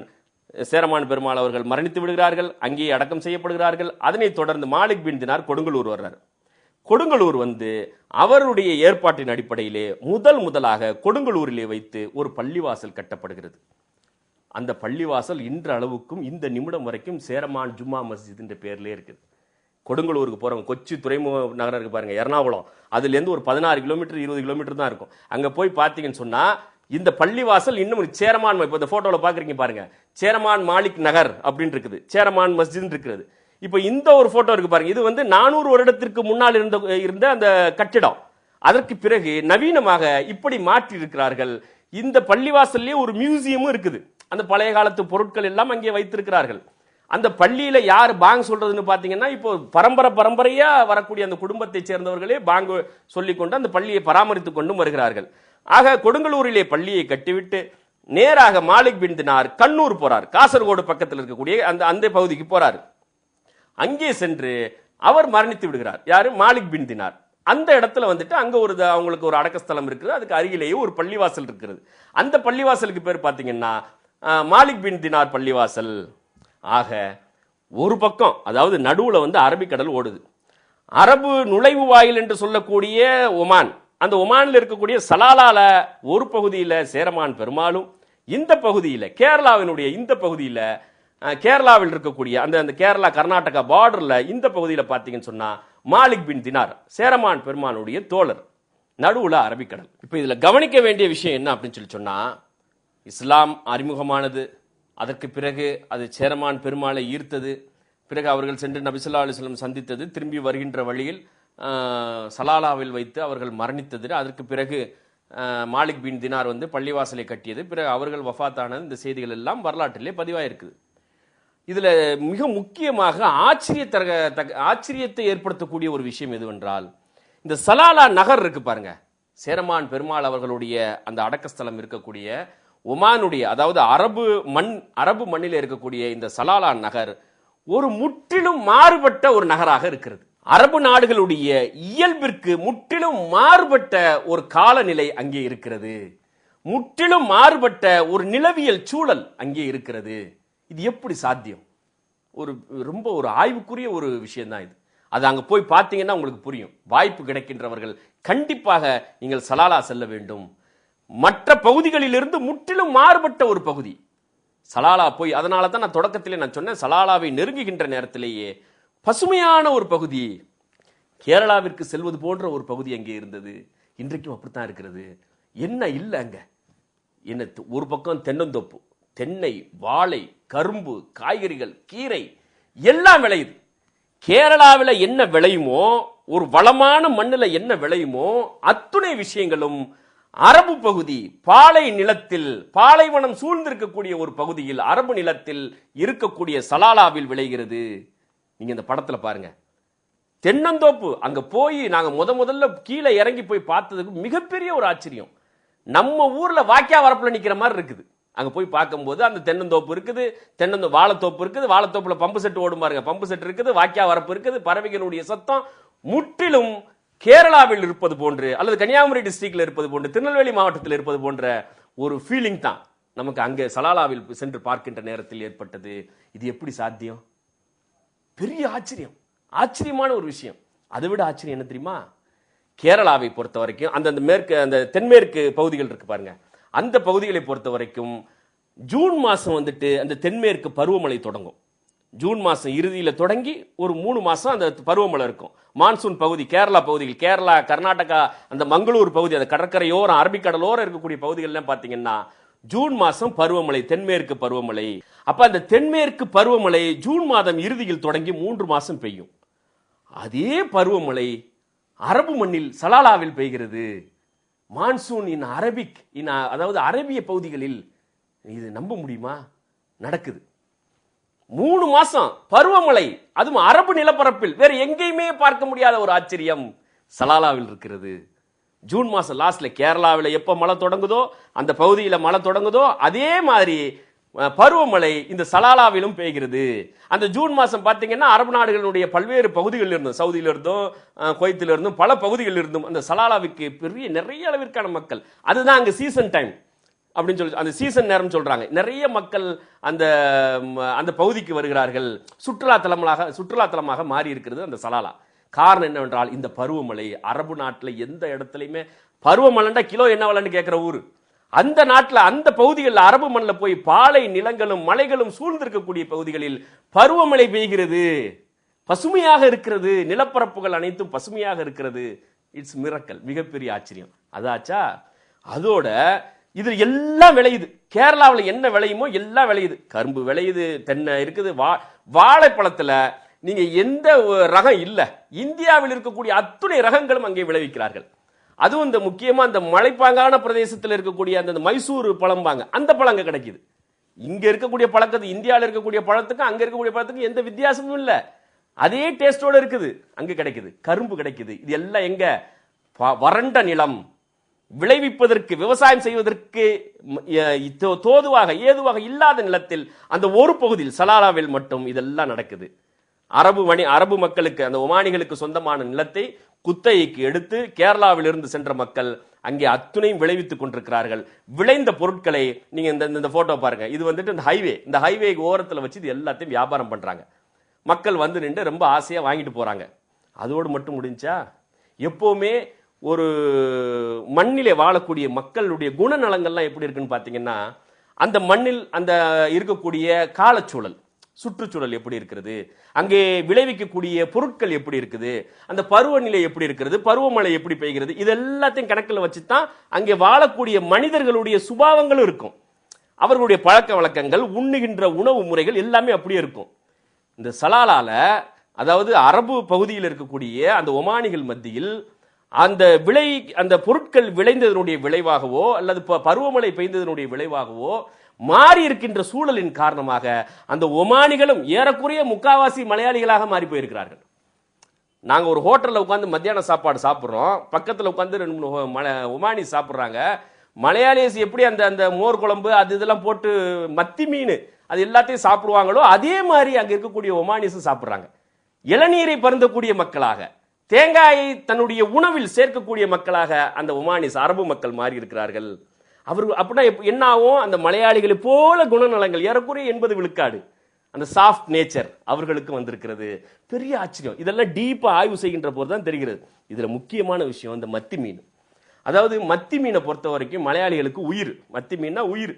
சேரமான் பெருமாள் அவர்கள் மரணித்து விடுகிறார்கள். அங்கே அடக்கம் செய்யப்படுகிறார்கள். அதனைத் தொடர்ந்து மாலிக் பின் தினார் கொடுங்கலூர் வர்றார். கொடுங்கலூர் வந்து அவருடைய ஏற்பாட்டின் அடிப்படையிலே முதலாக கொடுங்கலூரிலே வைத்து ஒரு பள்ளிவாசல் கட்டப்படுகிறது. அந்த பள்ளிவாசல் இன்ற அளவுக்கும் இந்த நிமிடம் வரைக்கும் சேரமான் ஜும்மா மஸ்ஜித் என்ற பேர்லயே இருக்குது. கொடுங்கலூருக்கு போறவங்க, கொச்சி துறைமுக நகரம் இருக்கு பாருங்க, எர்ணாகுளம், அதுல இருந்து ஒரு 16 கிலோமீட்டர் 20 கிலோமீட்டர் தான் இருக்கும். அங்க போய் பாத்தீங்கன்னு சொன்னா இந்த பள்ளிவாசல் இன்னும் சேரமான், இப்ப இந்த போட்டோல பாக்குறீங்க பாருங்க, சேரமான் மாலிக் நகர் அப்படின்னு இருக்குது, சேரமான் மஸ்ஜித் இருக்கிறது. இப்ப இந்த ஒரு போட்டோ இருக்கு பாருங்க, இது வந்து 400 வருடத்திற்கு முன்னால் இருந்த அந்த கட்டிடம். அதற்கு பிறகு நவீனமாக இப்படி மாற்றி இருக்கிறார்கள். இந்த பள்ளிவாசல்லே ஒரு மியூசியமும் இருக்குது. அந்த பழைய காலத்து பொருட்கள் எல்லாம் அங்கே வைத்திருக்கிறார்கள். அந்த பள்ளியில யார் பாங் சொல்றதுன்னு பாத்தீங்கன்னா, இப்போ பரம்பரையா வரக்கூடிய அந்த குடும்பத்தை சேர்ந்தவர்களே பாங் சொல்லிக் கொண்டு அந்த பள்ளியை பராமரித்துக் கொண்டும் வருகிறார்கள். ஆக கொடுங்கலூரிலே பள்ளியை கட்டிவிட்டு நேராக மாலிக் பின் தினார் கண்ணூர் போறார். காசர்கோடு பக்கத்தில் இருக்கக்கூடிய அந்த பகுதிக்கு போறார். அங்கே சென்று அவர் மரணித்து விடுகிறார். யாரு? மாலிக் பின் தினார். அந்த இடத்துல வந்துட்டு அங்க அவங்களுக்கு ஒரு அடக்கஸ்தலம் இருக்குது. அதுக்கு அருகிலேயே ஒரு பள்ளிவாசல் இருக்கிறது. அந்த பள்ளிவாசலுக்கு பேர் பாத்தீங்கன்னா மாலிக் பின் தினார் பள்ளிவாசல். ஆக ஒரு பக்கம், அதாவது நடுவுல வந்து அரபிக்கடல் ஓடுது. அரபு நுழைவு வாயில் என்று சொல்லக்கூடிய ஒமான், அந்த ஒமானில் இருக்கக்கூடிய சலாலால ஒரு பகுதியில் சேரமான் பெருமாளும், இந்த பகுதியில் கேரளாவினுடைய இந்த பகுதியில், கேரளாவில் இருக்கக்கூடிய அந்த கேரளா கர்நாடகா பார்டர்ல இந்த பகுதியில் பார்த்தீங்கன்னு சொன்னா மாலிக் பின் தினார் சேரமான் பெருமானுடைய தோழர். நடுவுல அரபிக்கடல். இப்ப இதுல கவனிக்க வேண்டிய விஷயம் என்ன அப்படின்னு சொல்லி சொன்னா, இஸ்லாம் அறிமுகமானது, அதற்கு பிறகு அது சேரமான் பெருமாளை ஈர்த்தது, பிறகு அவர்கள் சென்று நபி ஸல்லல்லாஹு அலைஹி வஸல்லம் சந்தித்தது, திரும்பி வருகின்ற வழியில் சலாலாவில் வைத்து அவர்கள் மரணித்தது, அதற்கு பிறகு மாலிக் பின் தினார் வந்து பள்ளிவாசலை கட்டியது, பிறகு அவர்கள் வஃபாத்தானது, இந்த செய்திகள் எல்லாம் வரலாற்றிலே பதிவாயிருக்குது. இதுல மிக முக்கியமாக ஆச்சரியத்தை ஏற்படுத்தக்கூடிய ஒரு விஷயம் எதுவென்றால், இந்த சலாலா நகர் இருக்கு பாருங்க, சேரமான் பெருமாள் அவர்களுடைய அந்த அடக்கஸ்தலம் இருக்கக்கூடிய ஒமானுடைய, அதாவது அரபு மண்ணில் இருக்கக்கூடிய இந்த சலாலா நகர் ஒரு முற்றிலும் மாறுபட்ட ஒரு நகராக இருக்கிறது. அரபு நாடுகளுடைய இயல்பிற்கு முற்றிலும் மாறுபட்ட ஒரு காலநிலை அங்கே இருக்கிறது. முற்றிலும் மாறுபட்ட ஒரு நிலவியல் சூழல் அங்கே இருக்கிறது. இது எப்படி சாத்தியம்? ரொம்ப ஒரு ஆய்வுக்குரிய ஒரு விஷயம் தான் இது. அது அங்க போய் பார்த்தீங்கன்னா உங்களுக்கு புரியும். வாய்ப்பு கிடைக்கின்றவர்கள் கண்டிப்பாக நீங்கள் சலாலா செல்ல வேண்டும். மற்ற பகுதிகளிலிருந்து முற்றிலும் மாறுபட்ட ஒரு பகுதி சலாலா போய், அதனால தான் நான் தொடக்கத்திலே நான் சொன்னேன், சலாலாவை நெருங்குகின்ற நேரத்திலேயே பசுமையான ஒரு பகுதி, கேரளாவிற்கு செல்வது போன்ற ஒரு பகுதி அங்கே இருந்தது. இன்றைக்கும் அப்படித்தான் இருக்கிறது. என்ன இல்லை அங்க, என்ன ஒரு பக்கம் தென்னந்தோப்பு, தென்னை, வாழை, கரும்பு, காய்கறிகள், கீரை எல்லாம் விளையுது. கேரளாவில் என்ன விளையுமோ, ஒரு வளமான மண்ணில் என்ன விளையுமோ அத்துணை விஷயங்களும் அரபு பகுதி, பாலை நிலத்தில், பாலைவனம் சூழ்ந்திருக்கக்கூடிய ஒரு பகுதியில், அரபு நிலத்தில் இருக்கக்கூடிய சலாலாவில் விளைகிறது. நீங்க இந்த படத்துல பாருங்க, தென்னந்தோப்பு. அங்க போய் நாங்க முதல்ல கீழே இறங்கி போய் பார்த்ததுக்கு மிகப்பெரிய ஒரு ஆச்சரியம். நம்ம ஊர்ல வாக்கியா வரப்புல நிக்கிற மாதிரி இருக்குது. அங்க போய் பார்க்கும்போது அந்த தென்னந்தோப்பு இருக்குது, வாழைத்தோப்பு இருக்குது, வாழைத்தோப்புல பம்பு செட் ஓடும் பாருங்க, பம்பு செட் இருக்குது, வாக்கியா வரப்பு இருக்குது, பறவைகளுடைய சத்தம் முற்றிலும் கேரளாவில் இருப்பது போன்று அல்லது கன்னியாகுமரி டிஸ்ட்ரிக்ட்ல இருப்பது போன்று திருநெல்வேலி மாவட்டத்தில் இருப்பது போன்ற ஒரு ஃபீலிங் தான் நமக்கு அங்கே சலாலாவில் சென்று பார்க்கின்ற நேரத்தில் ஏற்பட்டது. இது எப்படி சாத்தியம்? பெரிய ஆச்சரியம், ஆச்சரியமான ஒரு விஷயம். அதை விட ஆச்சரியம் என்ன தெரியுமா? கேரளாவை பொறுத்த வரைக்கும் அந்த தென்மேற்கு பகுதிகள் இருக்கு பாருங்க, அந்த பகுதிகளை பொறுத்த வரைக்கும் ஜூன் மாசம் வந்துட்டு அந்த தென்மேற்கு பருவமழை தொடங்கும். ஜூன் மாசம் இறுதியில தொடங்கி ஒரு 3 மாசம் அந்த பருவமழை இருக்கும். மான்சூன் பகுதி, கேரளா பகுதிகள், கேரளா, கர்நாடகா, அந்த மங்களூர் பகுதி, அந்த கடற்கரையோரம், அரபிக்கடலோரம் இருக்கக்கூடிய பகுதிகள்லாம் பாத்தீங்கன்னா ஜூன் மாசம் பருவமழை, தென்மேற்கு பருவமழை. அப்ப அந்த தென்மேற்கு பருவமழை ஜூன் மாதம் இறுதியில் தொடங்கி 3 மாசம் பெய்யும். அதே பருவமழை அரபு மண்ணில் சலாலாவில் பெய்கிறது. மான்சூன் இன் அரபிக், அதாவது அரபிய பகுதிகளில். இது நம்ப முடியுமா? நடக்குது. 3 மாசம் பருவமழை, அதுவும் அரபு நிலப்பரப்பில் வேற எங்கேயுமே பார்க்க முடியாத ஒரு ஆச்சரியம் சலாலாவில் இருக்கிறது. ஜூன் மாசம் லாஸ்ட்ல கேரளாவில் எப்ப மழை தொடங்குதோ, அந்த பகுதியில் மழை தொடங்குதோ, அதே மாதிரி பருவமழை இந்த சலாலாவிலும் பெய்கிறது. அந்த ஜூன் மாசம் பாத்தீங்கன்னா அரபு நாடுகளுடைய பல்வேறு பகுதிகளில் இருந்தும், சவுதியில இருந்தும், குவைத்தில இருந்தும், பல பகுதிகளில் இருந்தும் அந்த சலாலாவுக்கு நிறைய அளவிற்கான மக்கள். அதுதான் அங்க சீசன் டைம் அப்படின்னு சொல்லி, அந்த சீசன் நேரம் சொல்றாங்க. நிறைய மக்கள் அந்த அந்த பகுதிக்கு வருகிறார்கள். சுற்றுலா தலமாக மாறி இருக்கிறது அந்த சலாலா. காரணம் என்னவென்றால் இந்த பருவமழை. அரபு நாட்டில் எந்த இடத்துலையுமே பருவமழைண்டா கிலோ என்ன விலைன்னு கேட்கிற ஊர். அந்த நாட்டில், அந்த பகுதிகளில், அரபு மண்ணில் போய் பாலை நிலங்களும் மலைகளும் சூழ்ந்திருக்கக்கூடிய பகுதிகளில் பருவமழை பெய்கிறது. பசுமையாக இருக்கிறது, நிலப்பரப்புகள் அனைத்தும் பசுமையாக இருக்கிறது. இட்ஸ் மிரக்கல், மிகப்பெரிய ஆச்சரியம். அதாச்சா, அதோட இது எல்லாம் விளையுது. கேரளாவில் என்ன விளையுமோ எல்லாம் விளையுது. கரும்பு விளையுது, தென்னை இருக்குது, வாழைப்பழத்துல நீங்க எந்த ரகம் இல்ல, இந்தியாவில் இருக்கக்கூடிய அத்துணை ரகங்களும் அங்கே விளைவிக்கிறார்கள். அதுவும் இந்த முக்கியமா இந்த மலைப்பாங்கான பிரதேசத்தில் இருக்கக்கூடிய அந்த மைசூர் பழம்பாங்க, அந்த பழங்க கிடைக்குது. இங்க இருக்கக்கூடிய பழக்கத்து, இந்தியாவில் இருக்கக்கூடிய பழத்துக்கும் அங்க இருக்கக்கூடிய பழத்துக்கும் எந்த வித்தியாசமும் இல்ல, அதே டேஸ்டோட இருக்குது, அங்க கிடைக்குது. கரும்பு கிடைக்குது. இது எல்லாம் எங்க? வறண்ட நிலம், விளைவிப்பதற்கு, விவசாயம் செய்வதற்கு ஏதுவாக இல்லாத நிலத்தில், அந்த ஒரு பகுதியில் சலாலாவில் மட்டும் இதெல்லாம் நடக்குது. அரபு மக்களுக்கு, அந்த ஒமானிகளுக்கு சொந்தமான நிலத்தை குத்தகைக்கு எடுத்து கேரளாவிலிருந்து சென்ற மக்கள் அங்கே அத்துணையும் விளைவித்துக் கொண்டிருக்கிறார்கள். விளைந்த பொருட்களை நீங்க இந்த போட்டோ பாருங்க. இது வந்துட்டு இந்த ஹைவே ஓரத்தில் வச்சு இது எல்லாத்தையும் வியாபாரம் பண்றாங்க. மக்கள் வந்து நின்று ரொம்ப ஆசையா வாங்கிட்டு போறாங்க. அதோடு மட்டும் முடிஞ்சா? எப்பவுமே ஒரு மண்ணிலே வாழக்கூடிய மக்களுடைய குணநலங்கள்லாம் எப்படி இருக்குன்னு பாத்தீங்கன்னா, அந்த மண்ணில் அந்த இருக்கக்கூடிய காலச்சூழல், சுற்றுச்சூழல் எப்படி இருக்கிறது, அங்கே விளைவிக்கக்கூடிய பொருட்கள் எப்படி இருக்குது, அந்த பருவநிலை எப்படி இருக்கிறது, பருவமழை எப்படி பெய்கிறது, இது எல்லாத்தையும் கணக்கில் வச்சுதான் அங்கே வாழக்கூடிய மனிதர்களுடைய சுபாவங்களும் இருக்கும். அவர்களுடைய பழக்க வழக்கங்கள், உண்ணுகின்ற உணவு முறைகள் எல்லாமே அப்படியே இருக்கும். இந்த சலாலால, அதாவது அரபு பகுதியில் இருக்கக்கூடிய அந்த ஒமானிகள் மத்தியில் அந்த பொருட்கள் விளைந்ததனுடைய விளைவாகவோ அல்லது பருவமழை பெய்ததனுடைய விளைவாகவோ மாறி இருக்கின்ற சூழலின் காரணமாக அந்த ஒமானிகளும் ஏறக்குறைய முக்காவாசி மலையாளிகளாக மாறி போயிருக்கிறார்கள். நாங்க ஒரு ஹோட்டல்ல உட்கார்ந்து மத்தியான சாப்பாடு சாப்பிடுறோம், பக்கத்துல உட்கார்ந்து 2-3 ஒமானி சாப்பிடுறாங்க. மலையாளிஸ் எப்படி அந்த மோர் குழம்பு அது இதெல்லாம் போட்டு மத்தி மீன் அது எல்லாத்தையும் சாப்பிடுவாங்களோ அதே மாதிரி அங்க இருக்கக்கூடிய ஒமானிஸும் சாப்பிடுறாங்க. இளநீரை பருந்தக்கூடிய மக்களாக, தேங்காயை தன்னுடைய உணவில் சேர்க்கக்கூடிய மக்களாக அந்த ஒமானிஸ், அரபு மக்கள் மாறி இருக்கிறார்கள். அவர்கள் அப்படின்னா என்ன ஆகும்? அந்த மலையாளிகளை போல குணநலங்கள், ஏறக்குறைய 80 விழுக்காடு அந்த சாஃப்ட் நேச்சர் அவர்களுக்கு வந்திருக்கிறது. பெரிய ஆச்சரியம். இதெல்லாம் டீப்பா ஆய்வு செய்கின்ற போது தான் தெரிகிறது. இதுல முக்கியமான விஷயம் இந்த மத்தி மீன். அதாவது மத்தி மீனை பொறுத்த வரைக்கும் மலையாளிகளுக்கு உயிர். மத்தி மீன்னா உயிர்.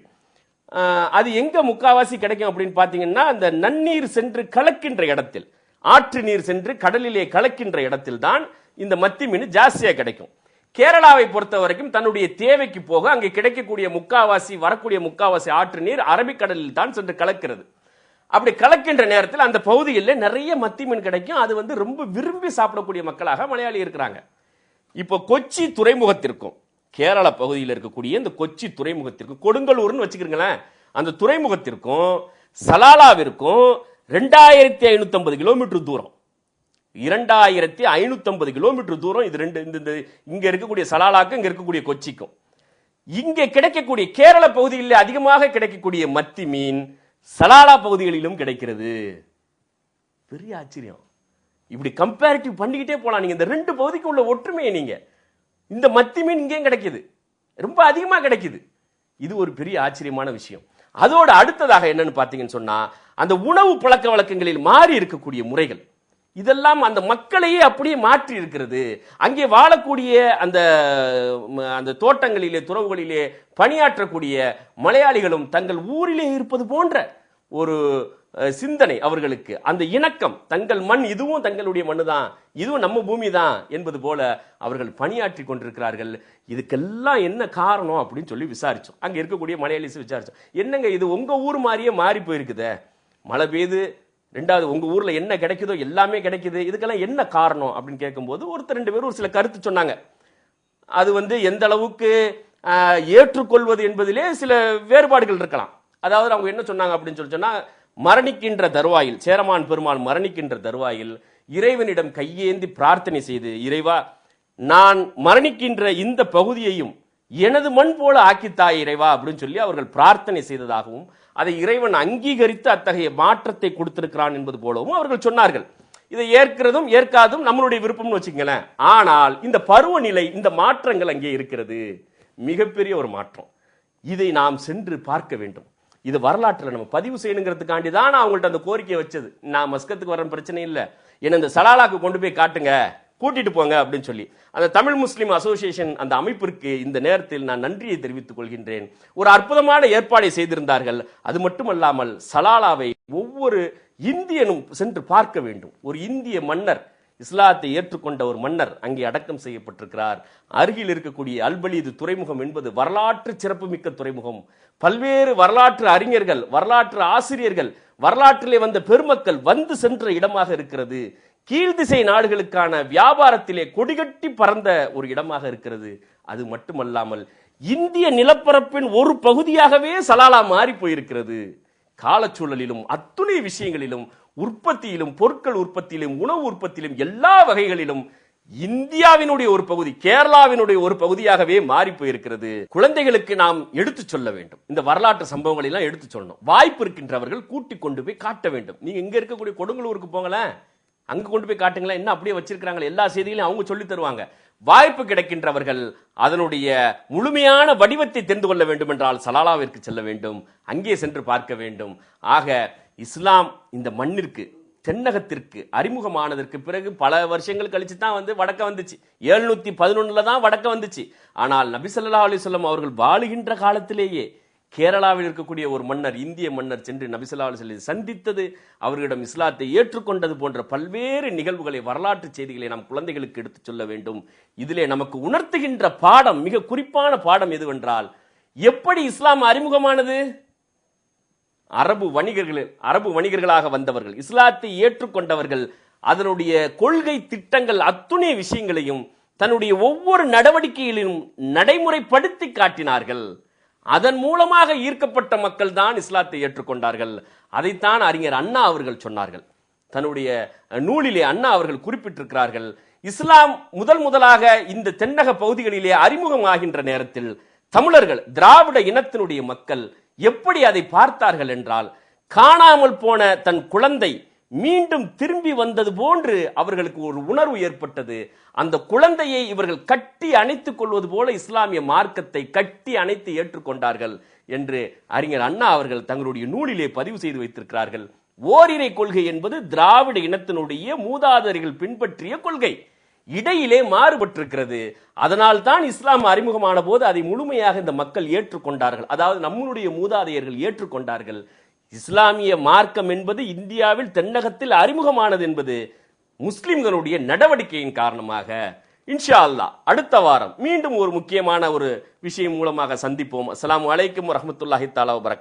அது எங்க முக்காவாசி கிடைக்கும் அப்படின்னு பாத்தீங்கன்னா, அந்த நன்னீர் சென்று கலக்கின்ற இடத்தில், ஆற்று நீர் சென்று கடலிலே கலக்கின்ற இடத்தில் தான் இந்த மத்தி மீன் ஜாஸ்தியா கிடைக்கும். கேரளாவை பொறுத்த வரைக்கும் தன்னுடைய தேவைக்கு போக அங்கே கிடைக்கக்கூடிய வரக்கூடிய முக்காவாசி ஆற்று நீர் அரபிக்கடலில் தான் சென்று கலக்கிறது. அப்படி கலக்கின்ற நேரத்தில் அந்த பகுதியில் நிறைய மத்தி மீன் கிடைக்கும். அது வந்து ரொம்ப விரும்பி சாப்பிடக்கூடிய மக்களாக மலையாளி இருக்கிறாங்க. இப்போ கொச்சி துறைமுகத்திற்கும் கேரள பகுதியில் இருக்கக்கூடிய இந்த கொச்சி துறைமுகத்திற்கும், கொடுங்கலூர்னு வச்சுக்கிறீங்களேன், அந்த துறைமுகத்திற்கும் சலாலாவிற்கும் 2550 கிலோமீட்டர் தூரம். 2550 கிலோமீட்டர் தூரம். இது ரெண்டு, இங்க இருக்கக்கூடிய சலாலாக்கும் இங்க இருக்கக்கூடிய கொச்சிக்கும் இங்கே கிடைக்கக்கூடிய கேரள பகுதிகளில் அதிகமாக கிடைக்கக்கூடிய மத்தி மீன் சலாலா பகுதிகளிலும் கிடைக்கிறது. பெரிய ஆச்சரியம். இப்படி கம்பேரிட்டிவ் பண்ணிக்கிட்டே போலாம். நீங்க இந்த ரெண்டு பகுதிக்கு உள்ள ஒற்றுமையை நீங்க இந்த மத்தி மீன் இங்கேயும் கிடைக்குது, ரொம்ப அதிகமா கிடைக்குது. இது ஒரு பெரிய ஆச்சரியமான விஷயம். அதோட அடுத்ததாக என்னன்னு பாத்தீங்கன்னு சொன்னா, அந்த உணவு பழக்க வழக்கங்களில் மாறி இருக்கக்கூடிய முறைகள் இதெல்லாம் அந்த மக்களையே அப்படியே மாற்றி இருக்கிறது. அங்கே வாழக்கூடிய அந்த தோட்டங்களிலே துறவுகளிலே பணியாற்றக்கூடிய மலையாளிகளும் தங்கள் ஊரிலே இருப்பது போன்ற ஒரு சிந்தனை அவர்களுக்கு, அந்த இணக்கம், தங்கள் மண் இதுவும் தங்களுடைய மண்ணு தான், இதுவும் நம்ம பூமி தான் என்பது போல அவர்கள் பணியாற்றி கொண்டிருக்கிறார்கள். இதுக்கெல்லாம் என்ன காரணம் அப்படின்னு சொல்லி விசாரிச்சோம். அங்க இருக்கக்கூடிய மலையாளிஸ் விசாரிச்சோம், என்னங்க இது உங்க ஊர் மாதிரியே மாறி போயிருக்குதே, மழை பெய்யுது, ரெண்டாவது உங்க ஊர்ல என்ன கிடைக்குதோ எல்லாமே கிடைக்குது, இதுக்கெல்லாம் என்ன காரணம் அப்படின்னு கேட்கும்போது ஒருத்தர் ரெண்டு பேரும் ஒரு சில கருத்து சொன்னாங்க. அது எந்த அளவுக்கு ஏற்றுக்கொள்வது என்பதிலே சில வேறுபாடுகள் இருக்கலாம். அதாவது அவங்க என்ன சொன்னாங்க அப்படின்னு சொல்லி சொன்னா, மரணிக்கின்ற தருவாயில், சேரமான் பெருமாள் மரணிக்கின்ற தருவாயில் இறைவனிடம் கையேந்தி பிரார்த்தனை செய்து, இறைவா நான் மரணிக்கின்ற இந்த பகுதியையும் எனது மண் போல ஆக்கித்தாய் இறைவா அப்படின்னு சொல்லி அவர்கள் பிரார்த்தனை செய்ததாகவும், அதை இறைவன் அங்கீகரித்து அத்தகைய மாற்றத்தை கொடுத்திருக்கிறான் என்பது போலவும் அவர்கள் சொன்னார்கள். இதை ஏற்கிறதும் ஏற்காதும் நம்மளுடைய விருப்பம்னு வச்சுக்கங்களேன். ஆனால் இந்த பருவநிலை, இந்த மாற்றங்கள் அங்கே இருக்கிறது, மிகப்பெரிய ஒரு மாற்றம். இதை நாம் சென்று பார்க்க வேண்டும். இது வரலாற்றில் நம்ம பதிவு செய்யணுங்கிறதுக்காண்டி தான் நான் அவங்கள்ட்ட அந்த கோரிக்கையை வச்சது. நான் மஸ்கத்துக்கு வர பிரச்சனை இல்லை, என்ன இந்த சலாலாக்கு கொண்டு போய் காட்டுங்க, கூட்டிட்டு போங்க அப்படின்னு சொல்லி அந்த தமிழ் முஸ்லிம் அசோசியேஷன் அந்த அமைப்பிற்கு இந்த நேரத்தில் நான் நன்றியை தெரிவித்துக் கொள்கின்றேன். ஒரு அற்புதமான ஏற்பாடை செய்திருந்தார்கள். அது மட்டுமல்லாமல் சலாலாவை ஒவ்வொரு இந்தியனும் சென்று பார்க்க வேண்டும். ஒரு இந்திய மன்னர், இஸ்லாத்தை ஏற்றுக்கொண்ட ஒரு மன்னர் அங்கே அடக்கம் செய்யப்பட்டிருக்கிறார். அருகில் இருக்கக்கூடிய அல்பலீது துறைமுகம் என்பது வரலாற்று சிறப்புமிக்க துறைமுகம். பல்வேறு வரலாற்று அறிஞர்கள், வரலாற்று ஆசிரியர்கள், வரலாற்றிலே வந்த பெருமக்கள் வந்து சென்ற இடமாக இருக்கிறது. கீழ்திசை நாடுகளுக்கான வியாபாரத்திலே கொடிகட்டி பறந்த ஒரு இடமாக இருக்கிறது. அது மட்டுமல்லாமல் இந்திய நிலப்பரப்பின் ஒரு பகுதியாகவே சலாலா மாறி போயிருக்கிறது. காலச்சூழலிலும் அத்துணை விஷயங்களிலும், உற்பத்தியிலும், பொருட்கள் உற்பத்தியிலும், உணவு உற்பத்தியிலும், எல்லா வகைகளிலும் இந்தியாவினுடைய ஒரு பகுதி, கேரளாவினுடைய ஒரு பகுதியாகவே மாறி போயிருக்கிறது. குழந்தைகளுக்கு நாம் எடுத்து சொல்ல வேண்டும். இந்த வரலாற்று சம்பவங்களை எல்லாம் எடுத்து சொல்லணும். வாய்ப்பு இருக்கின்றவர்கள் கூட்டிக் கொண்டு போய் காட்ட வேண்டும். நீங்க இங்க இருக்கக்கூடிய கொடுங்கலூருக்கு போங்களேன், அங்க கொண்டு போய் காட்டுங்களேன், என்ன அப்படியே வச்சிருக்காங்க, எல்லா செய்திகளையும் அவங்க சொல்லி தருவாங்க. வாய்ப்பு கிடைக்கின்றவர்கள் அதனுடைய முழுமையான வடிவத்தை தெரிந்து கொள்ள வேண்டும் என்றால் சலாலாவிற்கு செல்ல வேண்டும், அங்கே சென்று பார்க்க வேண்டும். ஆக இஸ்லாம் இந்த மண்ணிற்கு, தென்னகத்திற்கு அறிமுகமானதற்கு பிறகு பல வருஷங்கள் கழிச்சு தான் வடக்க வந்துச்சு. 711 தான் வடக்க வந்துச்சு. ஆனால் நபி ஸல்லல்லாஹு அலைஹி வஸல்லம் அவர்கள் வாழுகின்ற காலத்திலேயே கேரளாவில் இருக்கக்கூடிய ஒரு மன்னர், இந்திய மன்னர் சென்று நபி ஸல்லல்லாஹு அலைஹி வஸல்லம் சந்தித்தது, அவர்களிடம் இஸ்லாத்தை ஏற்றுக்கொண்டது போன்ற பல்வேறு நிகழ்வுகளை, வரலாற்று செய்திகளை நாம் குழந்தைகளுக்கு எடுத்துச் சொல்ல வேண்டும். இதிலே நமக்கு உணர்த்துகின்ற பாடம், மிக குறிப்பான பாடம் எதுவென்றால், எப்படி இஸ்லாம் அறிமுகமானது? அரபு வணிகர்களாக வந்தவர்கள், இஸ்லாத்தை ஏற்றுக்கொண்டவர்கள், அதனுடைய கொள்கை திட்டங்கள் அத்துணை விஷயங்களையும் தன்னுடைய ஒவ்வொரு நடவடிக்கையிலும் நடைமுறைப்படுத்தி காட்டினார்கள். அதன் மூலமாக ஈர்க்கப்பட்ட மக்கள் தான் இஸ்லாத்தை ஏற்றுக்கொண்டார்கள். அதைத்தான் அறிஞர் அண்ணா அவர்கள் சொன்னார்கள். தன்னுடைய நூலிலே அண்ணா அவர்கள் குறிப்பிட்டிருக்கிறார்கள், இஸ்லாம் முதலாக இந்த தென்னக பகுதிகளிலே அறிமுகமாகின்ற நேரத்தில் தமிழர்கள், திராவிட இனத்தினுடைய மக்கள் எப்படி அதை பார்த்தார்கள் என்றால், காணாமல் போன தன் குழந்தை மீண்டும் திரும்பி வந்தது போன்று அவர்களுக்கு ஒரு உணர்வு ஏற்பட்டது. அந்த குழந்தையை இவர்கள் கட்டி அணைத்துக் கொள்வது போல இஸ்லாமிய மார்க்கத்தை கட்டி அணைத்து ஏற்றுக்கொண்டார்கள் என்று அறிஞர் அண்ணா அவர்கள் தங்களுடைய நூலிலே பதிவு செய்து வைத்திருக்கிறார்கள். ஓரிரை கொள்கை என்பது திராவிட இனத்தினுடைய மூதாதையர்கள் பின்பற்றிய கொள்கை, இடையிலே மாறுபட்டிருக்கிறது. அதனால் தான் இஸ்லாம் அறிமுகமான போது அதை முழுமையாக இந்த மக்கள் ஏற்றுக்கொண்டார்கள். அதாவது நம்மளுடைய மூதாதையர்கள் ஏற்றுக்கொண்டார்கள். இஸ்லாமிய மார்க்கம் என்பது இந்தியாவில் தென்னகத்தில் அறிமுகமானது என்பது முஸ்லிம்களுடைய நடவடிக்கையின் காரணமாக. இன்ஷா அல்லாஹ் அடுத்த வாரம் மீண்டும் ஒரு முக்கியமான ஒரு விஷயம் மூலமாக சந்திப்போம். அஸ்ஸலாமு அலைக்கும் வரஹ்மத்துல்லாஹி தஆலா வபரகாத்துஹு.